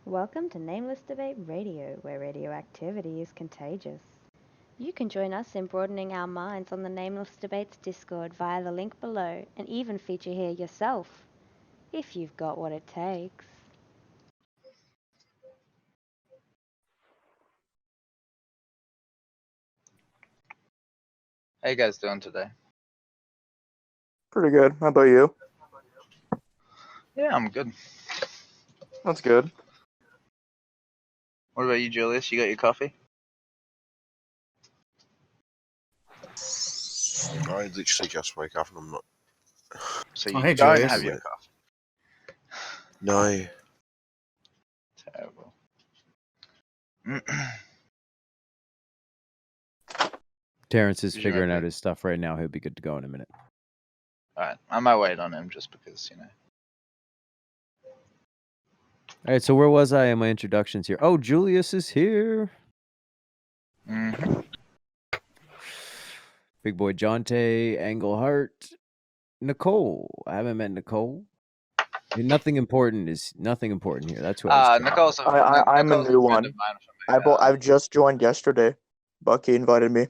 Welcome to Nameless Debate Radio, where radioactivity is contagious. You can join us in broadening our minds on the Nameless Debates Discord via the link below and even feature here yourself, if you've got what it takes. How you guys doing today? Pretty good. How about you? Yeah, I'm good. That's good. What about you, Julius? You got your coffee? I literally just woke up and I'm not. So you hey, don't Julius. have your coffee. No. Terrible. Terrence is Did you figuring make out it? his stuff right now. He'll be good to go in a minute. Alright, I might wait on him just because, you know. All right, so where was I in my introductions here? Oh, Julius is here. Mm-hmm. Big boy Jonte, Englehart, Nicole. I haven't met Nicole. Nothing important here. That's what I was Nicole's a, I'm a Nicole's new friend one. of mine from I've just joined yesterday. Bucky invited me.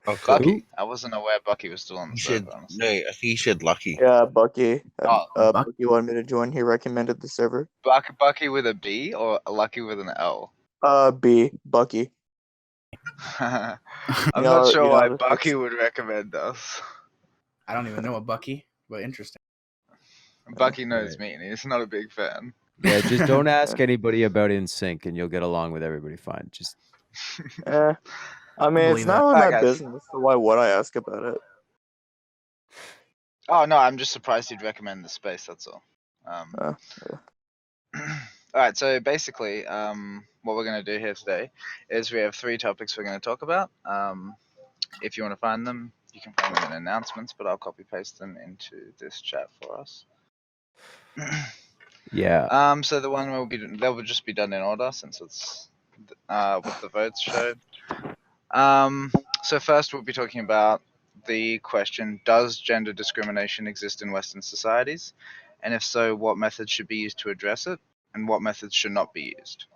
Oh, cool. Bucky. I wasn't aware Bucky was still on the He server, said, honestly. no, I think he said Lucky. Yeah, Bucky. Oh, Bucky wanted me to join. He recommended the server. Bucky with a B or Lucky with an L? B. Bucky. I'm You not know- sure you know why the Bucky text- would recommend us. I don't even know a Bucky, but interesting. Bucky knows right. me and he's not a big fan. Yeah, just don't ask anybody about InSync and you'll get along with everybody fine. Just I mean, it's believe not that. really Alright, my guys. business, so why would I ask about it? Oh no, I'm just surprised you'd recommend the space. That's all. Yeah. All right. So basically, what we're gonna do here today is we have 3 topics we're gonna talk about. If you want to find them, you can find them in announcements, but I'll copy paste them into this chat for us. yeah. So the one that will just be done in order since it's what the votes showed. So first we'll be talking about the question, does gender discrimination exist in Western societies? And if so, what methods should be used to address it? And what methods should not be used?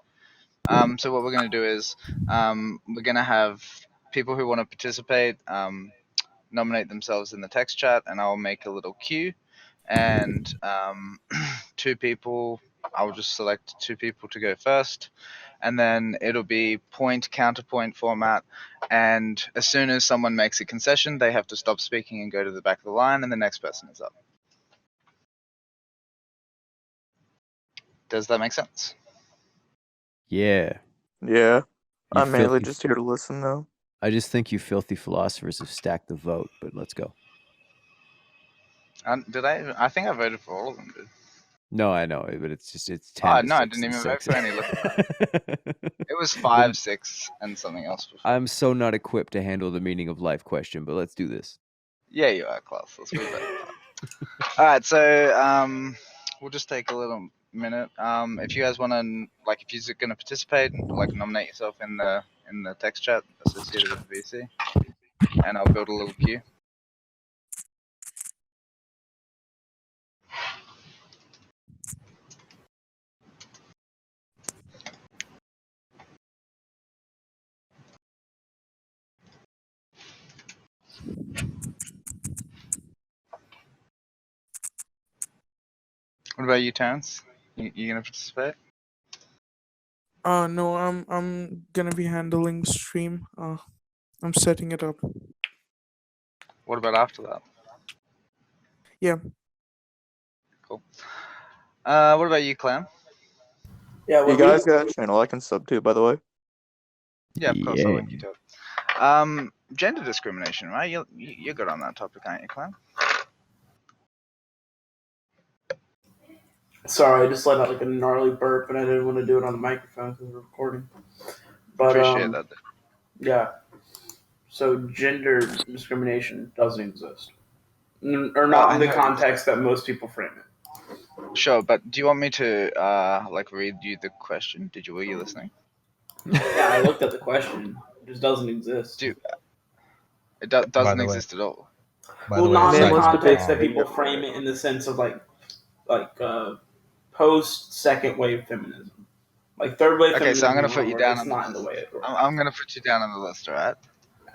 So what we're going to do is we're going to have people who want to participate nominate themselves in the text chat, and I'll make a little queue. And 2 people, I'll just select 2 people to go first. And then it'll be point counterpoint format, and as soon as someone makes a concession, they have to stop speaking and go to the back of the line, and the next person is up. Does that make sense? Yeah. Yeah. You I'm mainly filthy- just here to listen, though. I just think you filthy philosophers have stacked the vote, but let's go. Did I? I think I voted for all of them, dude. No, I know, but it's 10 to no, I 6 didn't and even vote 6. for any. Look at that. It was 5, 6, and something else before. I'm so not equipped to handle the meaning of life question, but let's do this. Yeah, you are, Klaus. Let's move that. All right, so we'll just take a little minute. If you guys want to, like, if you're going to participate, like, nominate yourself in the text chat associated with the VC, and I'll build a little queue. What about you, Terrence? You gonna participate? No, I'm gonna be handling stream. I'm setting it up. What about after that? Yeah. Cool. What about you, Clam? Yeah, You guys got a channel I can sub to, by the way. Yeah, of course, I'll link you to it. Gender discrimination, right? You're good on that topic, aren't you, Clam? Sorry, I just let out like a gnarly burp, and I didn't want to do it on the microphone because we're recording. But Appreciate that. yeah. So gender discrimination doesn't exist, or not in the context that most people frame it. Sure, but do you want me to like read you the question? Were you listening? Yeah, I looked at the question. It just doesn't exist. It doesn't exist at all. Well, not in the Nameless context Debate that people Radio. frame it in the sense of like post second wave feminism. Like third wave Okay, so feminism. I'm gonna put you down It's on not the in the way list. of I'm gonna put you down on the list, alright?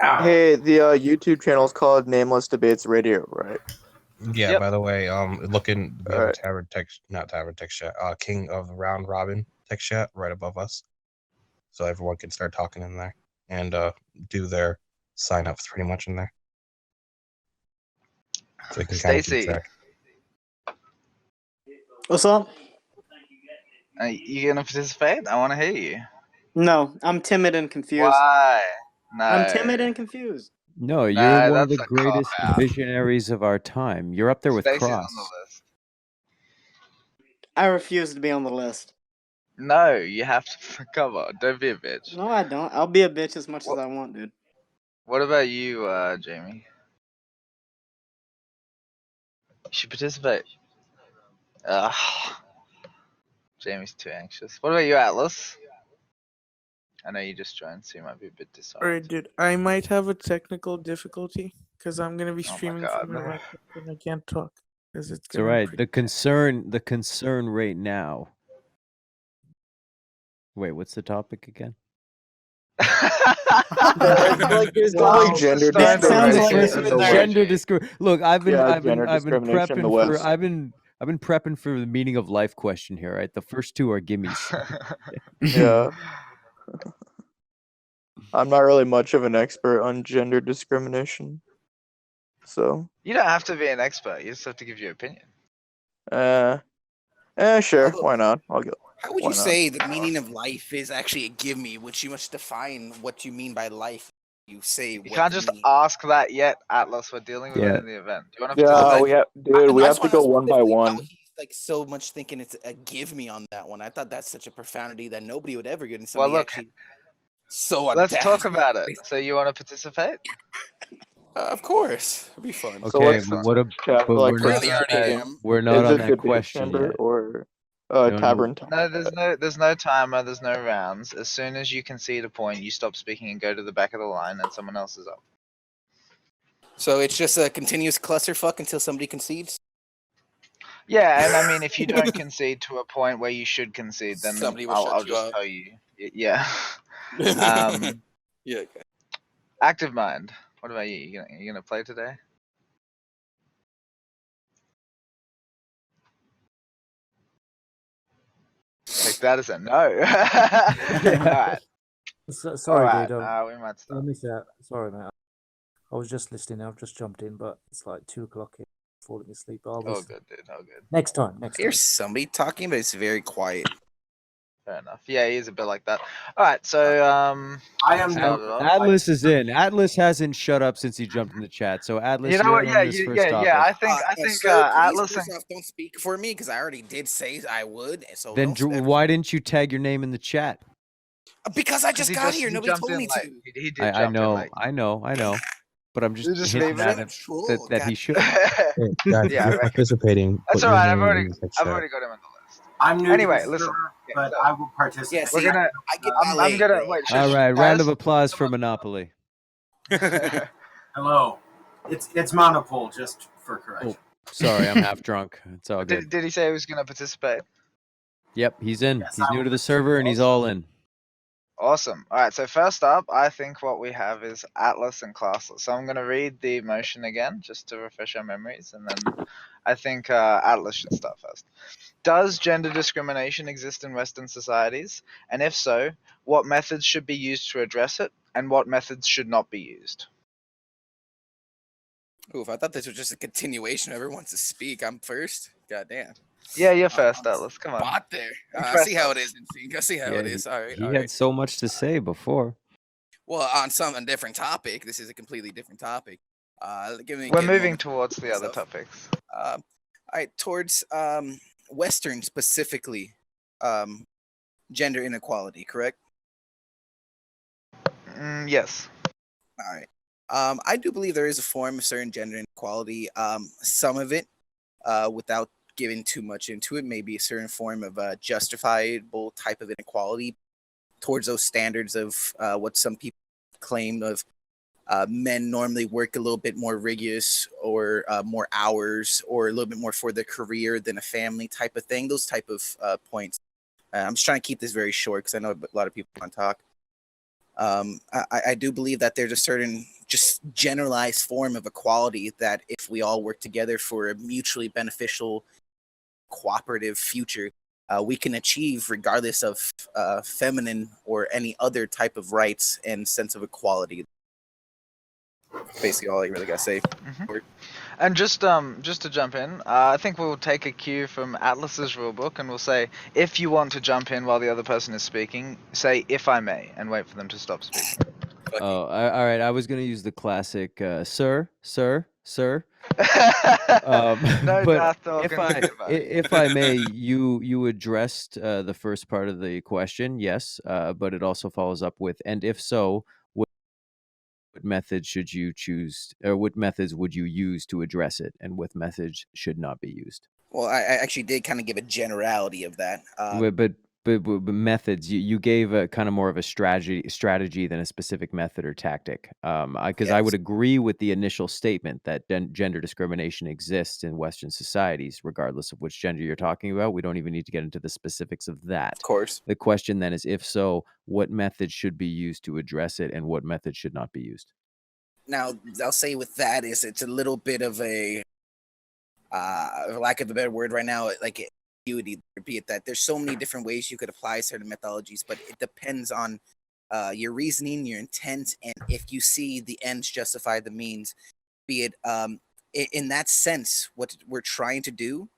Ow. Hey, the YouTube channel is called Nameless Debates Radio, right? Yeah. Yep. By the way, looking, we have Alright. a Tavern text, not Tavern text chat. King of the Round Robin text chat right above us, so everyone can start talking in there and do their sign ups pretty much in there, so we can kind of keep Stacy, track. What's up? you gonna participate? I want to hear you. No, I'm timid and confused. Why? No. I'm timid and confused. No, you're one of that's the a greatest cop-out. visionaries of our time. You're up there with Stacy's Cross. on the list. I refuse to be on the list. No, you have to. Come on, don't be a bitch. No, I don't. I'll be a bitch as much as I want, dude. What about you, Jamie? You should participate. Ugh. Jamie's too anxious. What about you, Atlas? I know you just joined, so you might be a bit disoriented. Alright, dude. I might have a technical difficulty because I'm gonna be Oh my streaming God. from my laptop and I can't talk because it's It's all gonna be right. pretty The concern right now. Wait, what's the topic again? It's like gender That sounds like discrimination it's in been the there. West. Gender discrimination. Look, I've been discrimination in the prepping for West. I've been prepping for the meaning of life question here. Right, the first two are gimmies. Yeah. I'm not really much of an expert on gender discrimination, so You don't have to be an expert. You just have to give your opinion. sure, why not? I'll go. How would Why you not? say the meaning of life is actually a give me, which you must define what you mean by life? You say You what can't the just meaning- ask that yet, Atlas. We're dealing with Yeah. it in the event. Do you want to Yeah, participate? we have, dude. We have to go one by one. He's like so much thinking it's a give me on that one. I thought that's such a profanity that nobody would ever get. And Well, somebody look, actually so let's talk audaciously- about it. So you want to participate? Of course, it'd be fun. So Okay, what's but the what a chat but for, like, we're Clearly, not, already am. we're not Is on it that debate question chamber yet. or No, tavern? No, there's no timer. There's no rounds. As soon as you concede a point, you stop speaking and go to the back of the line, and someone else is up. So it's just a continuous clusterfuck until somebody concedes. Yeah, and I mean, if you don't concede to a point where you should concede, then Somebody will I'll shut you just up. tell you. Yeah. Yeah. Okay. Active Mind. What about you? You gonna play today? Take that as a no. Alright. Sorry, Alright, dude. we might I start. missed that. Sorry, mate. I was just listening. I've just jumped in, but it's like 2 o'clock here. Falling asleep. But I'll Oh, listen. good, dude. Oh, good. Next time. Next time. Here's somebody talking, but it's very quiet. Fair enough. Yeah, he is a bit like that. Alright, so, I am start it off. Atlas is in. Atlas hasn't shut up since he jumped in the chat. So Atlas, You know you're what? in Yeah, on this first topic. I think Sir, please, Atlas first off, don't speak for me because I already did say I would. So Then don't why didn't you tag your name in the chat? because I just got here. Nobody told me to. He did I jump in know, late. I know. But I'm just You're just hinting leaving at it? him that he should. Hey, guys, Yeah, I if you're reckon. participating. That's put alright. your I've name in the text already chat. got him on the list. I'm new Anyway, to this listen. server, Yeah, but so I will participate. Yeah, see, we're gonna. I get I'm LA, gonna bro. wait. All right, round of guys, applause for Monopoly. Hello. It's Monopole, just for correction. Sorry, I'm half drunk. It's all good. Did he say he was gonna participate? Yep, he's in. Yes, He's I new will to the server and he's all in. Awesome. All right. So first up, I think what we have is Atlas and Classless. So I'm gonna read the motion again, just to refresh our memories, and then I think Atlas should start first. Does gender discrimination exist in Western societies? And if so, what methods should be used to address it, and what methods should not be used? Oof, I thought this was just a continuation. Everyone wants to speak. I'm first. God damn. Yeah, you're first, Atlas. Come on. Spot there. I Impress see how us. it is in sync. I see how Yeah, it is. All right. He All had right. so much to say before. Well, on a different topic. This is a completely different topic. We're give me a moving moment towards the other myself. topics. All right, towards Western specifically, gender inequality, correct? Yes. All right. I do believe there is a form of certain gender inequality. Some of it, without giving too much into it, may be a certain form of justifiable type of inequality towards those standards of what some people claim of men normally work a little bit more rigorous or more hours or a little bit more for their career than a family type of thing. Those type of points. I'm just trying to keep this very short because I know a lot of people want to talk. I do believe that there's a certain just generalized form of equality that if we all work together for a mutually beneficial, cooperative future, we can achieve regardless of feminine or any other type of rights and sense of equality. Basically all I really gotta say. And just to jump in, I think we'll take a cue from Atlas's rulebook, and we'll say, if you want to jump in while the other person is speaking, say "if I may" and wait for them to stop speaking. Oh, all right. I was gonna use the classic, sir. No But Darth talking to you, buddy. if I may, you addressed the first part of the question, yes, but it also follows up with, and if so, what methods should you choose, or what methods would you use to address it, and what methods should not be used? Well, I actually did kind of give a generality of that. But methods, you gave a kind of more of a strategy than a specific method or tactic. Because I would agree with the initial statement that gender discrimination exists in Western societies, regardless of which gender you're talking about. We don't even need to get into the specifics of that. Of course. The question then is, if so, what methods should be used to address it, and what methods should not be used? Now, I'll say with that is it's a little bit of a, for lack of a better word right now, like ambiguity, be it that there's so many different ways you could apply certain methodologies, but it depends on your reasoning, your intent, and if you see the ends justify the means. Be it in that sense, what we're trying to do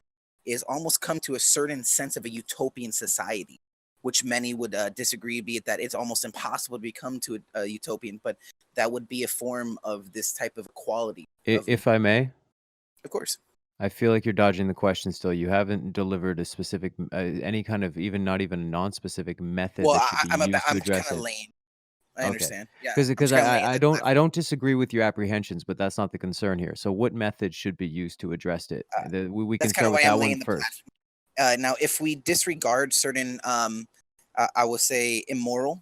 is almost come to a certain sense of a utopian society, which many would disagree, be it that it's almost impossible to become to a utopian, but that would be a form of this type of equality. If I may? Of course. I feel like you're dodging the question still. You haven't delivered a specific, any kind of, not even a non-specific method Well, that should be used to I'm address kind it. of lame. I understand. Yeah. Because I don't disagree with your apprehensions, but that's not the concern here. So what method should be used to address it? We can start with that one first. Now, if we disregard certain, I would say, immoral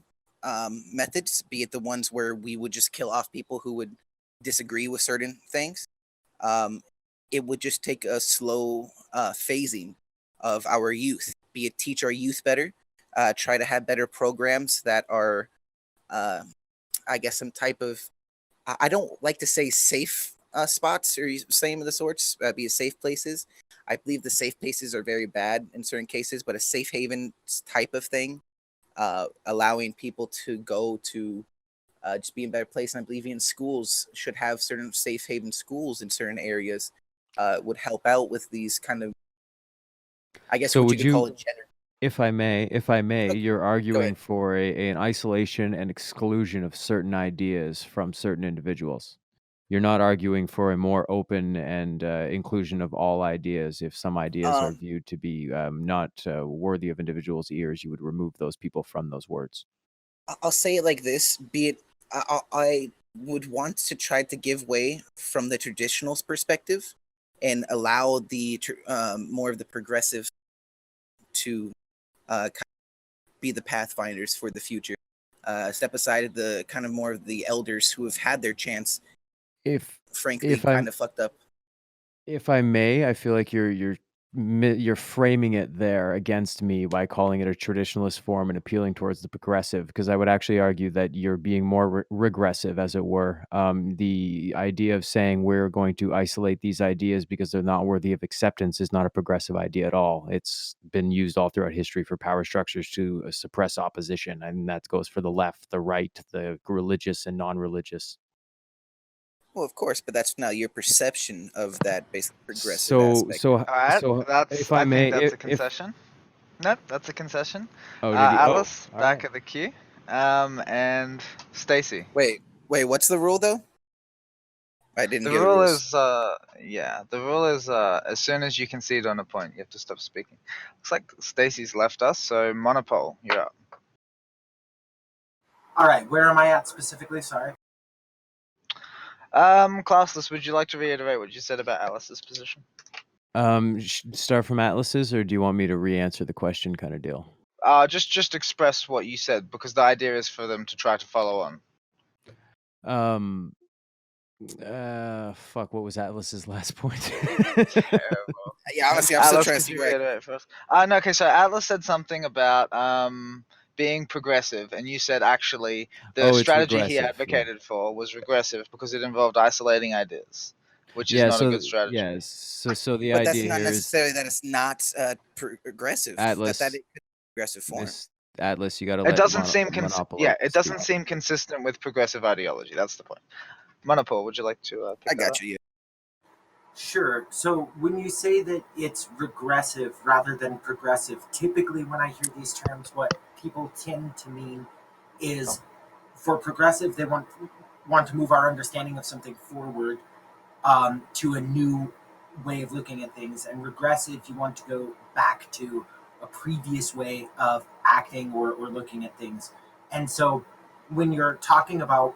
methods, be it the ones where we would just kill off people who would disagree with certain things, it would just take a slow phasing of our youth, be it teach our youth better, try to have better programs that are, I guess, some type of, I don't like to say safe spots or same of the sorts, be it safe places. I believe the safe places are very bad in certain cases, but a safe haven type of thing, allowing people to go to just be in a better place. And I believe in schools should have certain safe haven schools in certain areas, would help out with these kind of, I guess, So what would you could call it gender. If I may, you're arguing for an isolation and exclusion of certain ideas from certain individuals. You're not arguing for a more open and inclusion of all ideas. If some ideas are viewed to be not worthy of individuals' ears, you would remove those people from those words. I'll say it like this, be it, I would want to try to give way from the traditionalist perspective and allow the more of the progressive to be the pathfinders for the future. Step aside the kind of more of the elders who have had their chance. Frankly, kind of fucked up. If I may, I feel like you're framing it there against me by calling it a traditionalist form and appealing towards the progressive, because I would actually argue that you're being more regressive, as it were. The idea of saying we're going to isolate these ideas because they're not worthy of acceptance is not a progressive idea at all. It's been used all throughout history for power structures to suppress opposition, and that goes for the left, the right, the religious and non-religious. Well, of course, but that's now your perception of that basic progressive aspect. All right, that's, if I may, think that's a concession. Nope, that's a concession. Oh, Alice, back at the queue, and Stacy. Wait, what's the rule though? I didn't. The rule is, the rule is, as soon as you concede on a point, you have to stop speaking. Looks like Stacy's left us, so Monopole, you're up. All right, where am I at specifically? Sorry. Classless, would you like to reiterate what you said about Alice's position? Start from Atlas's, or do you want me to re-answer the question kind of deal? Just express what you said, because the idea is for them to try to follow Fuck, what was Atlas's last point? Yeah, honestly, I'm still Atlas, trying to could see you where. reiterate for us? No, okay, so Atlas said something about being progressive, and you said actually the Oh, it's strategy he regressive. Yeah. advocated for was regressive because it involved isolating ideas, which is Yeah. not a good So strategy. yeah. So the But that's idea not here is necessarily that it's not progressive. That Atlas. it could be progressive form. This Atlas, you got to It let doesn't seem Monopolo it speak. doesn't seem consistent with progressive ideology. That's the point. Monopole, would you like to pick I that got up? you. Yeah. Sure. So when you say that it's regressive rather than progressive, typically when I hear these terms, what people tend to mean is for progressive, they want to move our understanding of something forward to a new way of looking at things. And regressive, you want to go back to a previous way of acting or looking at things. And so when you're talking about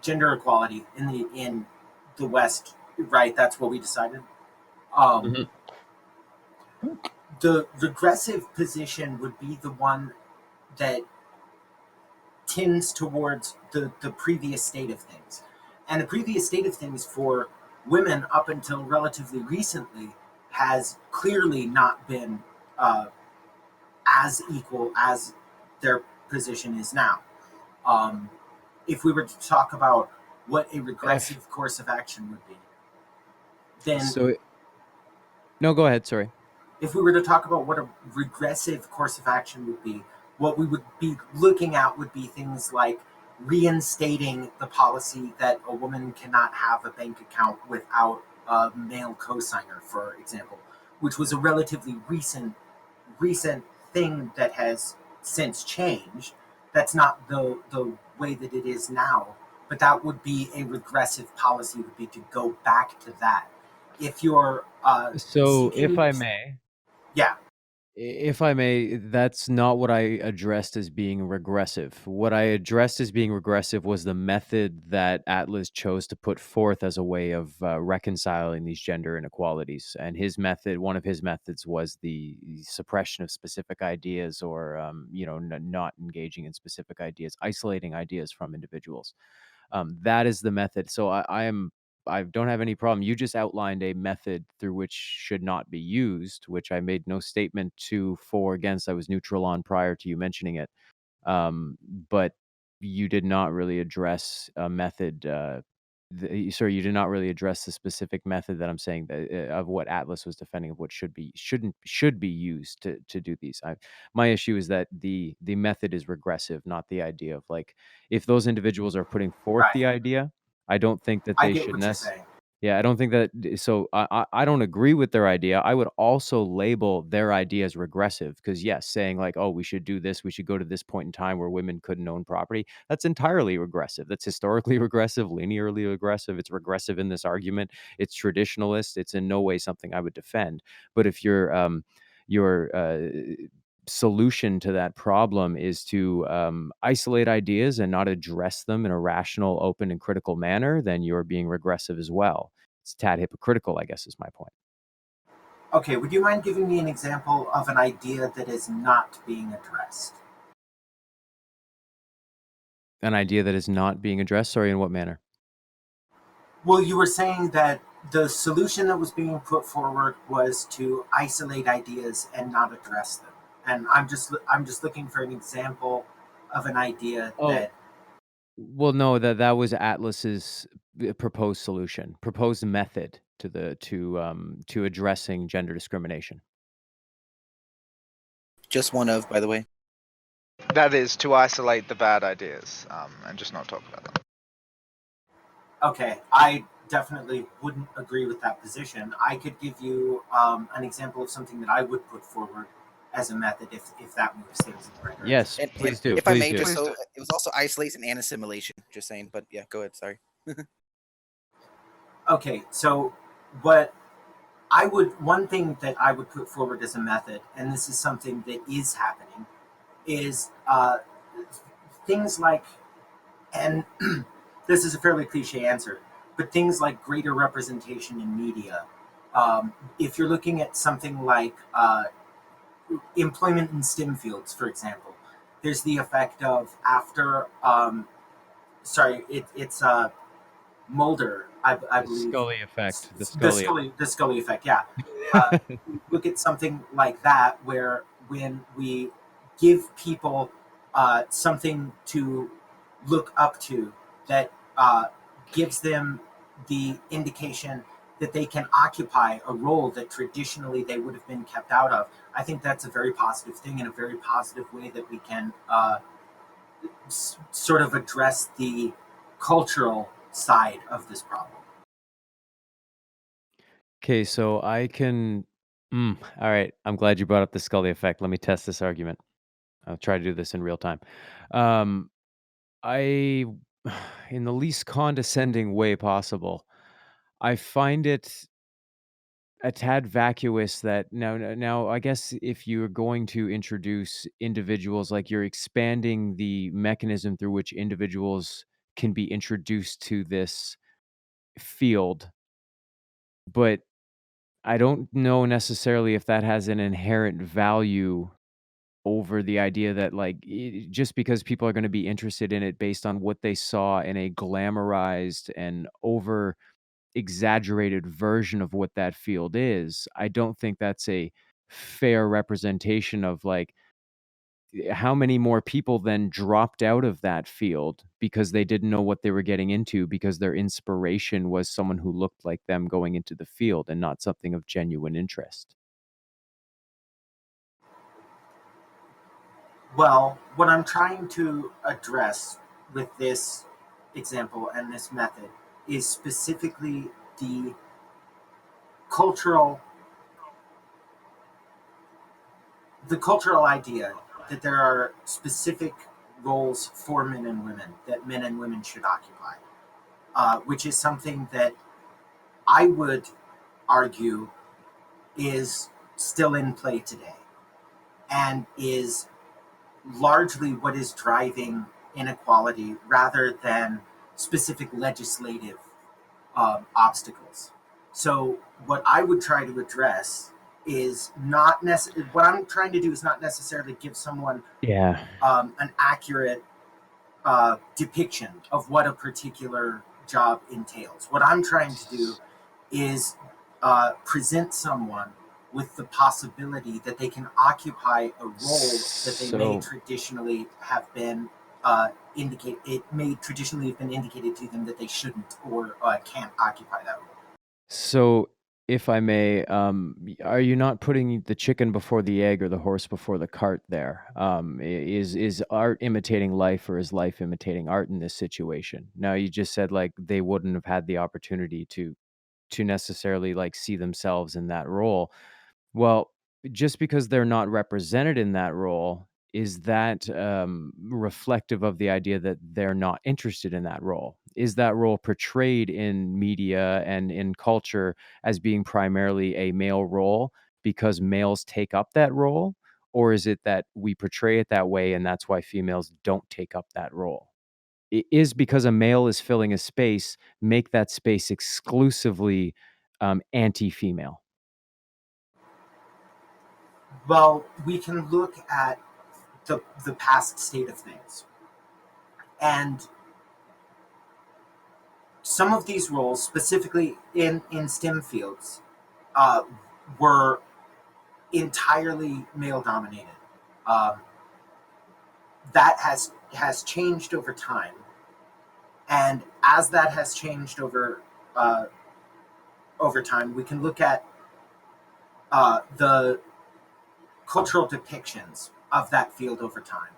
gender equality in the West, right? That's what we decided. The regressive position would be the one that tends towards the previous state of things. And the previous state of things for women up until relatively recently has clearly not been as equal as their position is now. If we were to talk about what a regressive course of action would be, then no, go ahead. Sorry. if we were to talk about what a regressive course of action would be, what we would be looking at would be things like reinstating the policy that a woman cannot have a bank account without a male cosigner, for example, which was a relatively recent thing that has since changed. That's not the way that it is now, but that would be a regressive policy, would be to go back to that. If you're So, seeking, if I may, yeah, if I may, that's not what I addressed as being regressive. What I addressed as being regressive was the method that Atlas chose to put forth as a way of reconciling these gender inequalities. And his method, one of his methods, was the suppression of specific ideas, or not engaging in specific ideas, isolating ideas from individuals. That is the method. So I don't have any problem. You just outlined a method through which should not be used, which I made no statement to, for, against. I was neutral on prior to you mentioning it. But you did not really address a method. Sorry, you did not really address the specific method that I'm saying that of what Atlas was defending, of what should be used to do these. My issue is that the method is regressive, not the idea of, like, if those individuals are putting forth the idea, I don't think that I they get should what you're saying. Yeah, I don't think that. So I don't agree with their idea. I would also label their idea as regressive, because yes, saying like, oh, we should do this, we should go to this point in time where women couldn't own property, that's entirely regressive. That's historically regressive, linearly regressive. It's regressive in this argument. It's traditionalist. It's in no way something I would defend. But if your solution to that problem is to isolate ideas and not address them in a rational, open, and critical manner, then you're being regressive as well. It's a tad hypocritical, I guess, is my point. Okay, would you mind giving me an example of an idea that is not being addressed? An idea that is not being addressed? Sorry, in what manner? Well, you were saying that the solution that was being put forward was to isolate ideas and not address them. And I'm just looking for an example of an idea that. Well, no, that was Atlas's proposed solution, proposed method to addressing gender discrimination. Just one of, by the way. That is to isolate the bad ideas and just not talk about them. Okay, I definitely wouldn't agree with that position. I could give you an example of something that I would put forward as a method if that moves things in the right direction. Yes, And please do. If please I may, do. just so it was also isolation and assimilation. Just saying, but yeah, go ahead. Sorry. Okay, so one thing that I would put forward as a method, and this is something that is happening, is things like, and this is a fairly cliche answer, but things like greater representation in media. If you're looking at something like employment in STEM fields, for example, there's the effect of after sorry, it's Mulder, I The believe. Scully effect. The The Scully. Scully effect. Yeah. Look at something like that, where when we give people something to look up to, that gives them the indication that they can occupy a role that traditionally they would have been kept out of. I think that's a very positive thing, and a very positive way that we can sort of address the cultural side of this problem. Okay, so I can. All right, I'm glad you brought up the Scully effect. Let me test this argument. I'll try to do this in real time. Um, I, in the least condescending way possible, I find it a tad vacuous that now I guess if you're going to introduce individuals, like you're expanding the mechanism through which individuals can be introduced to this field, but I don't know necessarily if that has an inherent value over the idea that just because people are going to be interested in it based on what they saw in a glamorized and over exaggerated version of what that field is, I don't think that's a fair representation of how many more people then dropped out of that field because they didn't know what they were getting into, because their inspiration was someone who looked like them going into the field and not something of genuine interest. Well, what I'm trying to address with this example and this method is specifically the cultural idea that there are specific roles for men and women that men and women should occupy, which is something that I would argue is still in play today, and is largely what is driving inequality rather than specific legislative obstacles. So what I would try to address is not what I'm trying to do is not necessarily give someone an accurate depiction of what a particular job entails. What I'm trying to do is present someone with the possibility that they can occupy a role that they may traditionally have been indicated. It may traditionally have been indicated to them that they shouldn't or can't occupy that role. So, if I may, are you not putting the chicken before the egg or the horse before the cart there? Is art imitating life, or is life imitating art in this situation? Now, you just said they wouldn't have had the opportunity to necessarily see themselves in that role. Well, just because they're not represented in that role, is that reflective of the idea that they're not interested in that role? Is that role portrayed in media and in culture as being primarily a male role because males take up that role? Or is it that we portray it that way and that's why females don't take up that role? It is because a male is filling a space, make that space exclusively anti-female. Well, we can look at the past state of things, and some of these roles, specifically in STEM fields, were entirely male dominated. That has changed over time, and as that has changed over time, we can look at the cultural depictions of that field over time.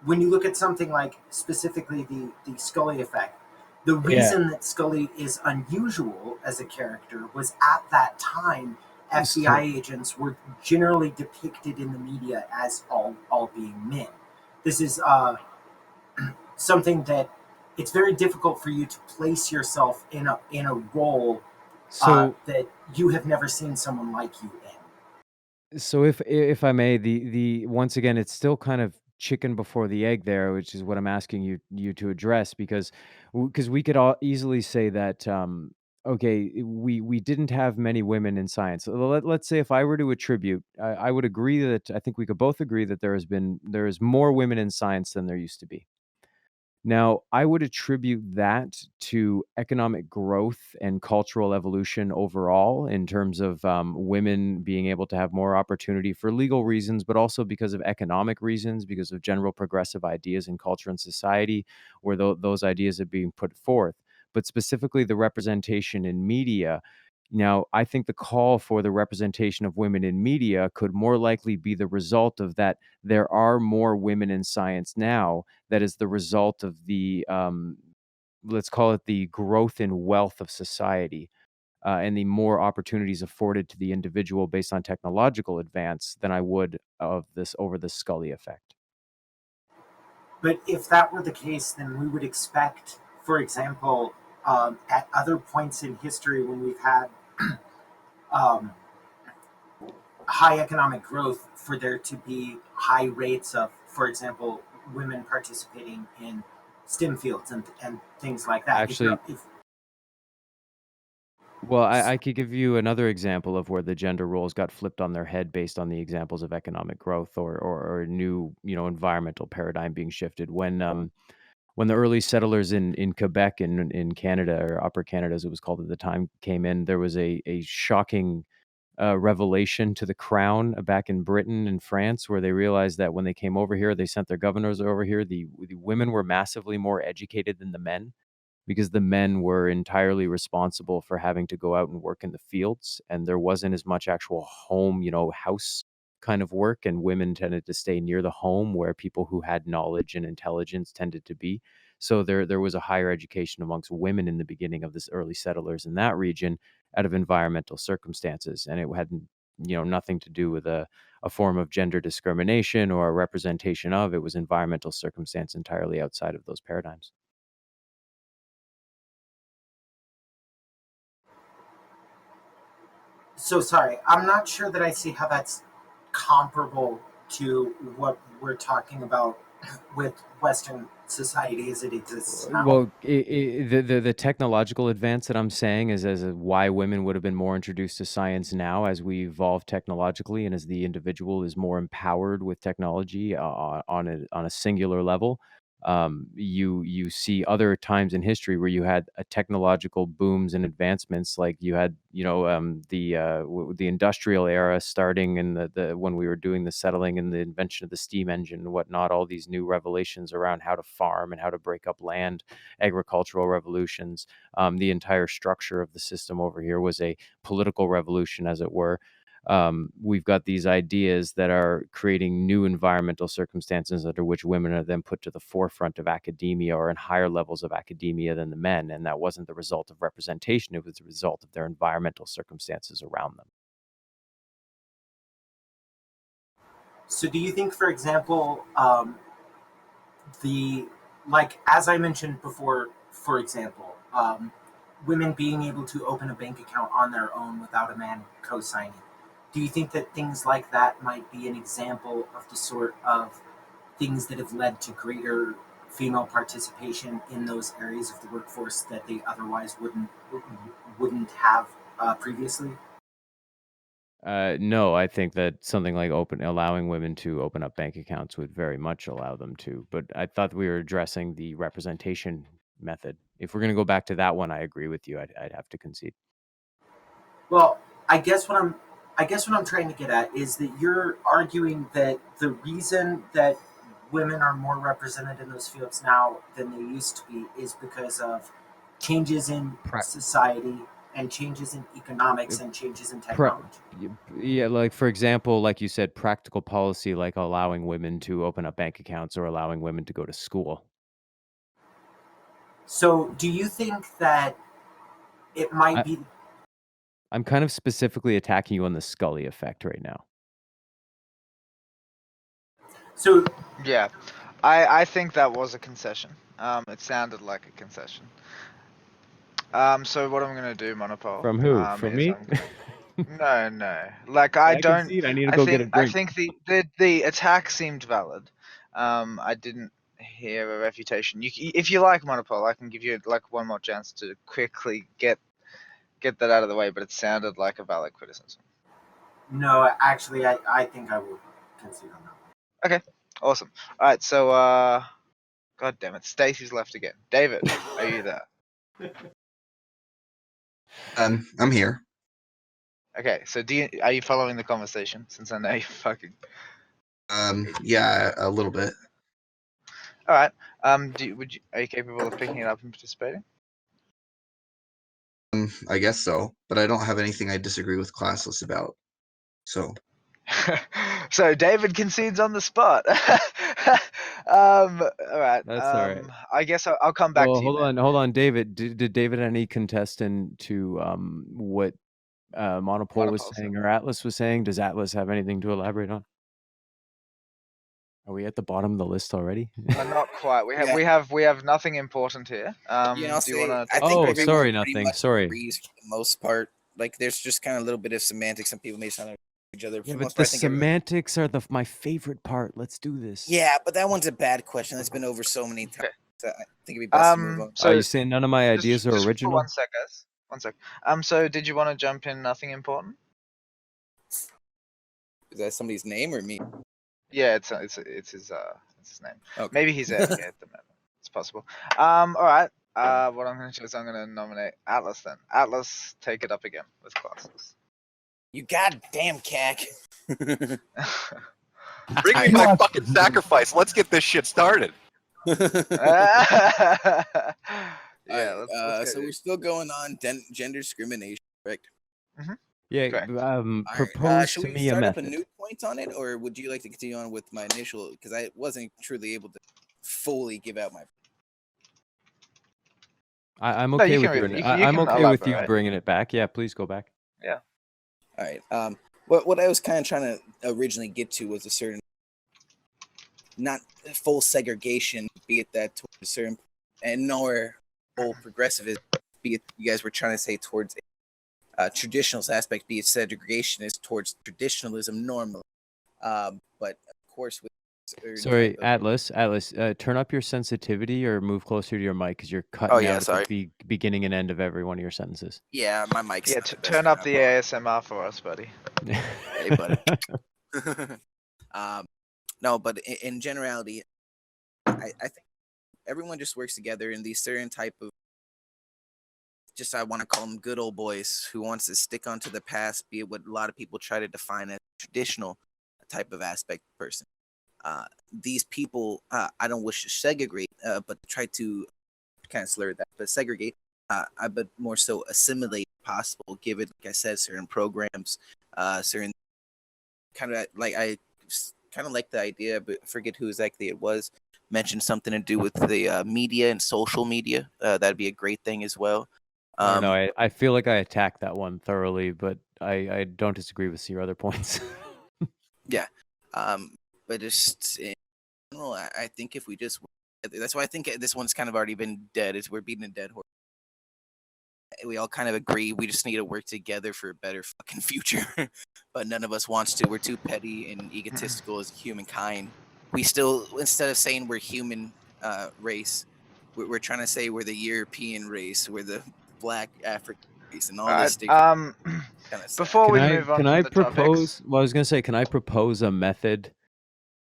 When you look at something like specifically the Scully effect, the reason that Scully is unusual as a character was at that time FBI agents were generally depicted in the media as all being men. This is something that it's very difficult for you to place yourself in a role that you have never seen someone like you in. So if I may, the once again, it's still kind of chicken before the egg there, which is what I'm asking you to address, because we could all easily say that okay, we didn't have many women in science. So let's say if I were to attribute, I would agree that I think we could both agree that there is more women in science than there used to be. Now, I would attribute that to economic growth and cultural evolution overall, in terms of women being able to have more opportunity for legal reasons, but also because of economic reasons, because of general progressive ideas in culture and society, where those ideas are being put forth. But specifically, the representation in media. Now, I think the call for the representation of women in media could more likely be the result of that there are more women in science now. That is the result of the, let's call it the growth in wealth of society, and the more opportunities afforded to the individual based on technological advance than I would of this over the Scully effect. But if that were the case, then we would expect, for example, at other points in history when we've had um, high economic growth, for there to be high rates of, for example, women participating in STEM fields and things like that. Actually, well, I could give you another example of where the gender roles got flipped on their head based on the examples of economic growth or a new, environmental paradigm being shifted. When the early settlers in Quebec in Canada, or Upper Canada as it was called at the time, came in, there was a shocking revelation to the crown back in Britain and France, where they realized that when they came over here, they sent their governors over here. The women were massively more educated than the men, because the men were entirely responsible for having to go out and work in the fields, and there wasn't as much actual home, house kind of work, and women tended to stay near the home where people who had knowledge and intelligence tended to be. So there was a higher education amongst women in the beginning of this early settlers in that region out of environmental circumstances, and it had nothing to do with a form of gender discrimination or a representation of. It was environmental circumstance entirely outside of those paradigms. So sorry, I'm not sure that I see how that's comparable to what we're talking about with Western society as it exists now. Well, the technological advance that I'm saying is why women would have been more introduced to science now as we evolve technologically and as the individual is more empowered with technology on a singular level. You see other times in history where you had a technological booms and advancements, like you had the industrial era starting in the when we were doing the settling and the invention of the steam engine and whatnot. All these new revelations around how to farm and how to break up land, agricultural revolutions. The entire structure of the system over here was a political revolution, as it were. We've got these ideas that are creating new environmental circumstances under which women are then put to the forefront of academia or in higher levels of academia than the men. And that wasn't the result of representation. It was the result of their environmental circumstances around them. So do you think, for example, as I mentioned before, for example, women being able to open a bank account on their own without a man co-signing, do you think that things like that might be an example of the sort of things that have led to greater female participation in those areas of the workforce that they otherwise wouldn't have previously? No, I think that something like allowing women to open up bank accounts would very much allow them to. But I thought we were addressing the representation method. If we're going to go back to that one, I agree with you. I'd have to concede. Well, I guess what I'm trying to get at is that you're arguing that the reason that women are more represented in those fields now than they used to be is because of changes in society and changes in economics and changes in technology. Yeah, like for example, like you said, practical policy, like allowing women to open up bank accounts or allowing women to go to school. So do you think that it might be... I'm kind of specifically attacking you on the Scully effect right now. So yeah, I think that was a concession. It sounded like a concession. So what I'm gonna do, Monopole? From who? From me? No. Like I don't. Concede. I need to go get a drink. I think the attack seemed valid. I didn't hear a refutation. If you like, Monopole, I can give you like one more chance to quickly get that out of the way. But it sounded like a valid criticism. No, actually, I think I will concede on that one. Okay, awesome. All right, so God damn it, Stacy's left again. David, are you there? I'm here. Okay, so are you following the conversation? Since I know you're fucking. Yeah, a little bit. All right. Are you capable of picking it up and participating? I guess so, but I don't have anything I disagree with classless about. So. So David concedes on the spot. All right. That's all right. I guess I'll come back to you. Hold on, David. Did David have any contestant to what Monopole was saying or Atlas was saying? Does Atlas have anything to elaborate on? Are we at the bottom of the list already? Not quite. We have nothing important here. You know, do you want to? Oh, sorry, nothing. Sorry. Agrees for the most part. Like, there's just kind of a little bit of semantics. Some people may sound like each other. Yeah, but the semantics are my favorite part. Let's do this. Yeah, but that one's a bad question. That's been over so many times. So I think it'd be best to move on. So are you saying none of my ideas are original? One sec, guys. 1 sec. So did you want to jump in? Nothing important. Is that somebody's name or me? Yeah, it's his name. Okay. Maybe he's AFK at the moment. It's possible. All right. What I'm going to do is I'm going to nominate Atlas then. Atlas, take it up again with classes. You goddamn cack. Bring me my fucking sacrifice. Let's get this shit started. Yeah. So we're still going on gender discrimination, correct? Mm-hmm. Yeah. Correct. Propose should to we me a start up method. a new point on it, or would you like to continue on with my initial? Because I wasn't truly able to fully give out my. I'm okay with you. I'm okay with you bringing it back. Yeah, please go back. Yeah. All right. What I was kind of trying to originally get to was a certain, not full segregation, be it that towards a certain, and nor full progressivism, be it you guys were trying to say towards a traditionalist aspect, be it segregation is towards traditionalism normally. But of course, with sorry, Atlas, turn up your sensitivity or move closer to your mic because you're cutting out at the beginning and end of every one of your sentences. Yeah, my mic's. Yeah, turn up the ASMR for us, buddy. Hey, buddy. No, but in generality, I think everyone just works together in these certain type of, I want to call them good old boys who wants to stick onto the past, be it what a lot of people try to define as traditional type of aspect person. These people, I don't wish to segregate, but try to kind of slur that, but segregate, but more so assimilate if possible, give it, like I said, certain programs, certain kind of like, I kind of like the idea, but I forget who exactly it was, mentioned something to do with the media and social media. That'd be a great thing as well. No, I feel like I attacked that one thoroughly, but I don't disagree with your other points. Yeah. But just in general, I think if we just, that's why I think this one's kind of already been dead, is we're beating a dead horse. We all kind of agree we just need to work together for a better fucking future, but none of us wants to. We're too petty and egotistical as humankind. We still, instead of saying we're human race, we're trying to say we're the European race, we're the Black African race, and all this. Before we move on, can I propose? Well, I was gonna say, can I propose a method,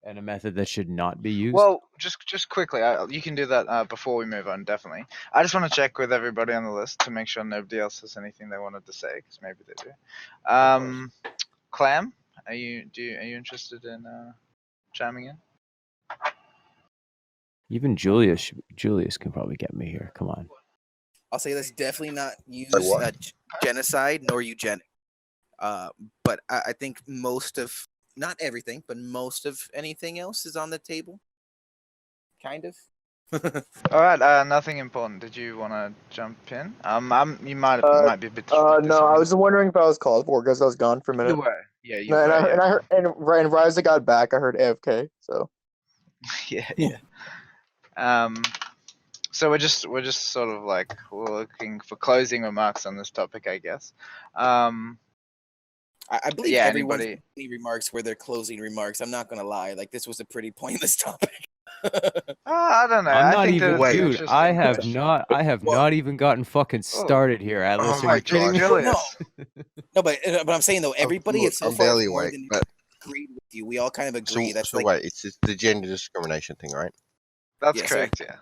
and a method that should not be used? Well, just quickly, you can do that before we move on. Definitely. I just want to check with everybody on the list to make sure nobody else has anything they wanted to say, because maybe they do. Clam, are you interested in chiming in? Even Julius can probably get me here. Come on. I'll say let's definitely not use genocide nor eugenics. But I think most of, not everything, but most of anything else is on the table. Kind of. All right. Nothing important. Did you want to jump in? You might be a bit. No, I was wondering if I was called for because I was gone for a minute. You were. Yeah, you and were. And I heard, and right as I got back, I heard AFK. So. Yeah. So we're just sort of like looking for closing remarks on this topic, I guess. I believe everyone's remarks were their closing remarks. I'm not gonna lie, like this was a pretty pointless topic. I don't know. I have not even gotten fucking started here, Atlas. Oh my God. No, but I'm saying though, everybody is so far barely more awake, than but agreed with you. We all kind of agree. So wait, it's the gender discrimination thing, right? That's Yes, sir. correct. Yeah.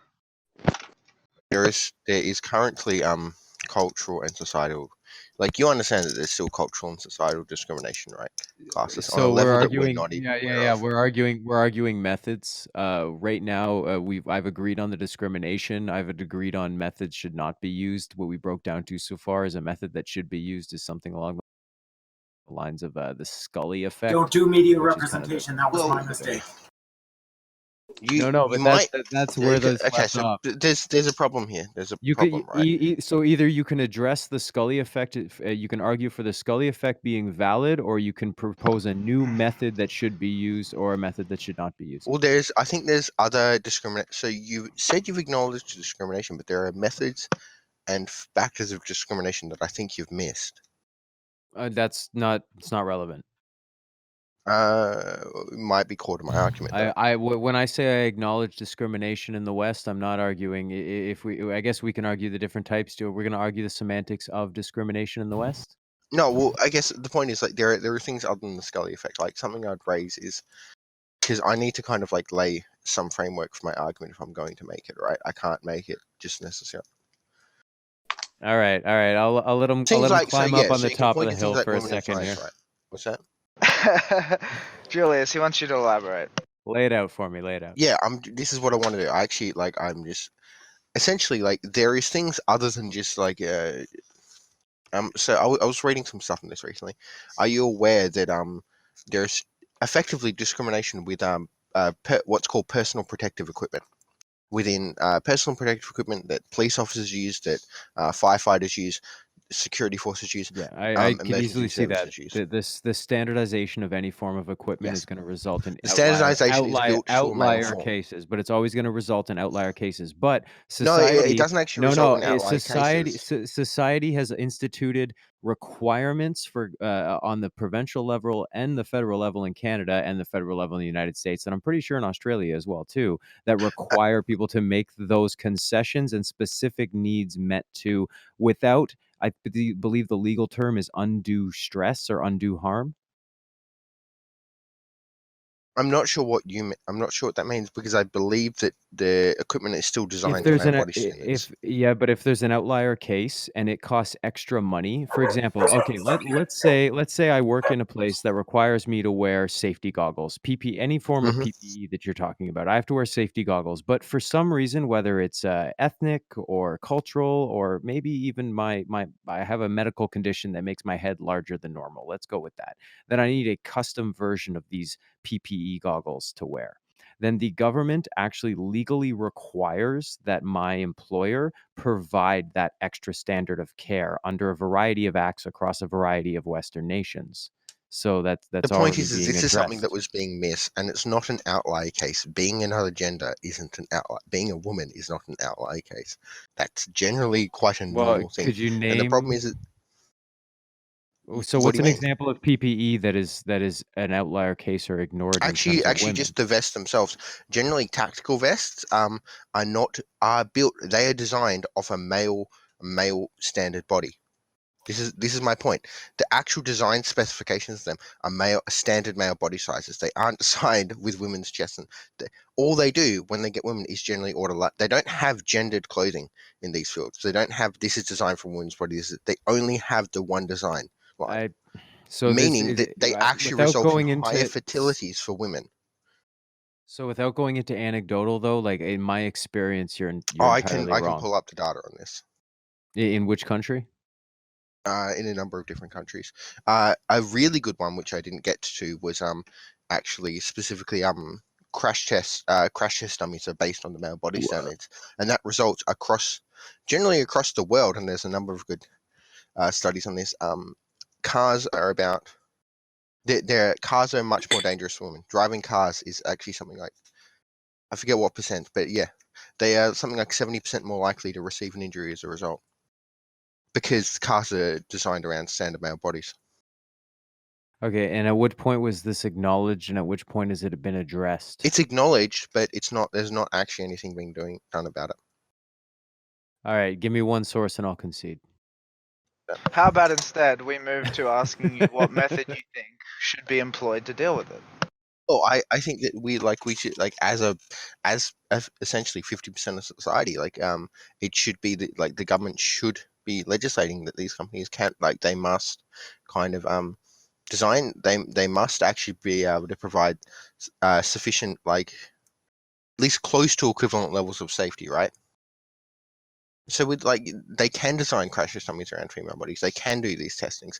There is currently cultural and societal, like you understand that there's still cultural and societal discrimination, right? Classes on a So we're level that we're arguing, not even yeah, aware of. we're arguing methods. Right now, I've agreed on the discrimination. I've agreed on methods should not be used. What we broke down to so far is a method that should be used is something along the lines of the Scully effect. Don't do media which is kind of representation. That was Well, my mistake. No, but that's where those okay. left So off. there's a problem here. There's a You problem, could right? so either you can address the Scully effect. You can argue for the Scully effect being valid, or you can propose a new method that should be used, or a method that should not be used. Well, I think there's other discrimination. So you said you've acknowledged discrimination, but there are methods and factors of discrimination that I think you've missed. It's not relevant. Might be core to my argument, though. When I say I acknowledge discrimination in the West, I'm not arguing. I guess we can argue the different types. We're going to argue the semantics of discrimination in the West. No, well, I guess the point is like there are things other than the Scully effect. Like something I'd raise is because I need to kind of like lay some framework for my argument if I'm going to make it, right? I can't make it just necessarily. All right. I'll let him climb up on the top of the hill for a second here. Right? What's that? Julius, he wants you to elaborate. Lay it out for me. Lay it out. Yeah, this is what I want to do. I actually I'm just essentially like there is things other than just like so I was reading some stuff on this recently. Are you aware that there's effectively discrimination with what's called personal protective equipment? Within personal protective equipment that police officers use, that firefighters use, security forces use. Yeah, I can easily see that. The standardization of any form of equipment is going to result in outlier cases, but it's always going to result in outlier cases. But society, no, it doesn't actually result in outlier cases. Society has instituted requirements for on the provincial level and the federal level in Canada and the federal level in the United States, and I'm pretty sure in Australia as well too, that require people to make those concessions and specific needs met to without. I believe the legal term is undue stress or undue harm. I'm not sure what that means because I believe that the equipment is still designed to body standards. But if there's an outlier case and it costs extra money, for example, okay, let's say I work in a place that requires me to wear safety goggles, PPE, any form of PPE that you're talking about. I have to wear safety goggles, but for some reason, whether it's ethnic or cultural, or maybe even I have a medical condition that makes my head larger than normal. Let's go with that. Then I need a custom version of these PPE goggles to wear. Then the government actually legally requires that my employer provide that extra standard of care under a variety of acts across a variety of Western nations. So that's the point is this is something that was being missed, and it's not an outlier case. Being another gender isn't an outlier. Being a woman is not an outlier case. That's generally quite a normal thing. Could you name? And the problem is that. So what's an example of PPE that is an outlier case or ignored? Actually, just the vests themselves. Generally, tactical vests are built. They are designed off a male standard body. This is my point. The actual design specifications of them are standard male body sizes. They aren't designed with women's chests. And all they do when they get women is generally order. They don't have gendered clothing in these fields. They don't have this is designed for women's bodies. They only have the one design. Meaning that they actually result in higher fertilities for women. So without going into anecdotal though, like in my experience, you're I can pull up the data on this. In which country? In a number of different countries. A really good one which I didn't get to was actually specifically crash test dummies are based on the male body standards, and that results generally across the world, and there's a number of good studies on this. Cars are much more dangerous for women. Driving cars is actually something like, I forget what percent, but yeah, they are something like 70% more likely to receive an injury as a result, because cars are designed around standard male bodies. Okay, and at what point was this acknowledged, and at which point has it been addressed? It's acknowledged, but there's not actually anything being done about it. All right, give me one source and I'll concede. How about instead we move to asking you what method you think should be employed to deal with it? Oh, I think that we should as essentially 50% of society, it should be that the government should be legislating that these companies can't, they must kind of design, they must actually be able to provide sufficient, at least close to equivalent levels of safety, right? So with they can design crash test dummies around female bodies. They can do these testings.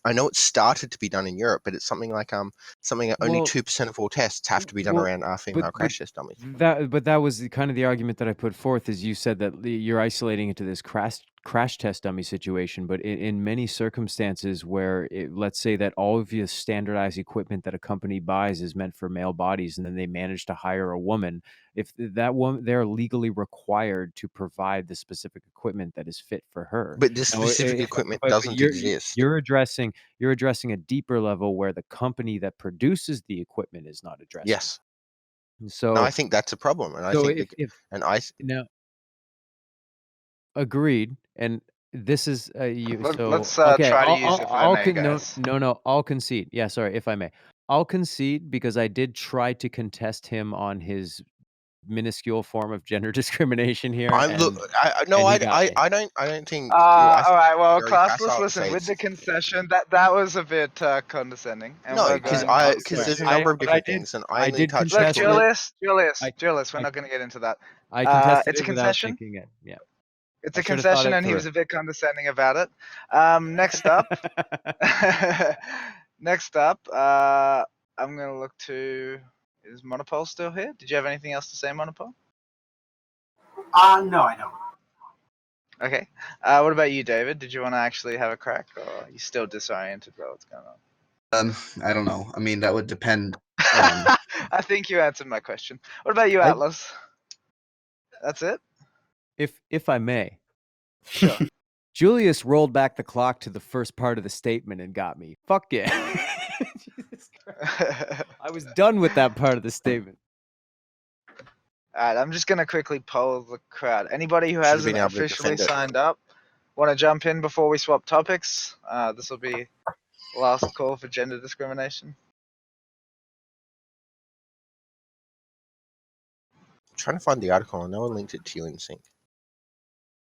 I know it's started to be done in Europe, but it's something that only 2% of all tests have to be done around female crash test dummies. That was kind of the argument that I put forth, is you said that you're isolating it to this crash test dummy situation, but in many circumstances where let's say that all of the standardized equipment that a company buys is meant for male bodies, and then they manage to hire a woman, if that woman, they're legally required to provide the specific equipment that is fit for her. But this specific equipment doesn't exist. You're addressing a deeper level where the company that produces the equipment is not addressing. Yes. So no, I think that's a problem, and so I think now agreed. And this is you. Let's Okay, try to use if I may, guys. No, I'll concede. Yeah, sorry, if I may, I'll concede, because I did try to contest him on his minuscule form of gender discrimination here. I don't think. All right, well, very class, facile let's to listen. say With it's- the concession, that was a bit condescending. And No, we're because going there's a number of different things, and I only touched Look, on Julius, we're not going to get into that. I contested it's a it without concession. thinking it. Yeah. It's I a should have thought concession, it and he was through. a bit condescending about it. Next up, I'm going to look to. Is Monopole still here? Did you have anything else to say, Monopole? No, I don't. Okay. What about you, David? Did you want to actually have a crack, or are you still disoriented about what's going on? I don't know. I mean, that would depend. I think you answered my question. What about you, Atlas? That's it? If I may. Sure. Julius rolled back the clock to the first part of the statement and got me. Fuck yeah. Jesus Christ. I was done with that part of the statement. Alright, I'm just going to quickly poll the crowd. Anybody who hasn't officially signed up, want to jump in before we swap topics? This will be last call for gender discrimination. I'm trying to find the article, and no one linked it to you in sync.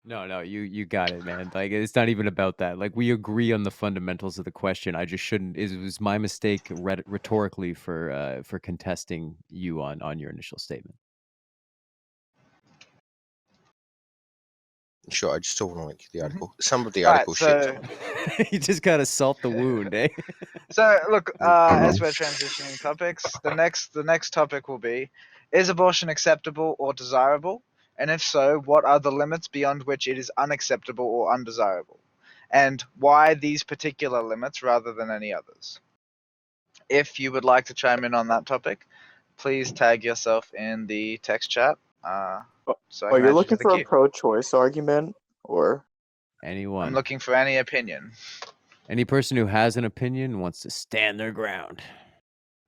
No, you got it, man. It's not even about that. We agree on the fundamentals of the question. I just shouldn't. It was my mistake rhetorically for contesting you on your initial statement. Sure, I just still want to link the article. Some of the article shit. You just gotta salt the wound, eh? So look, as we're transitioning topics, the next topic will be: is abortion acceptable or desirable? And if so, what are the limits beyond which it is unacceptable or undesirable? And why these particular limits rather than any others? If you would like to chime in on that topic, please tag yourself in the text chat. So you're looking for a pro-choice argument, or anyone? I'm looking for any opinion. Any person who has an opinion wants to stand their ground.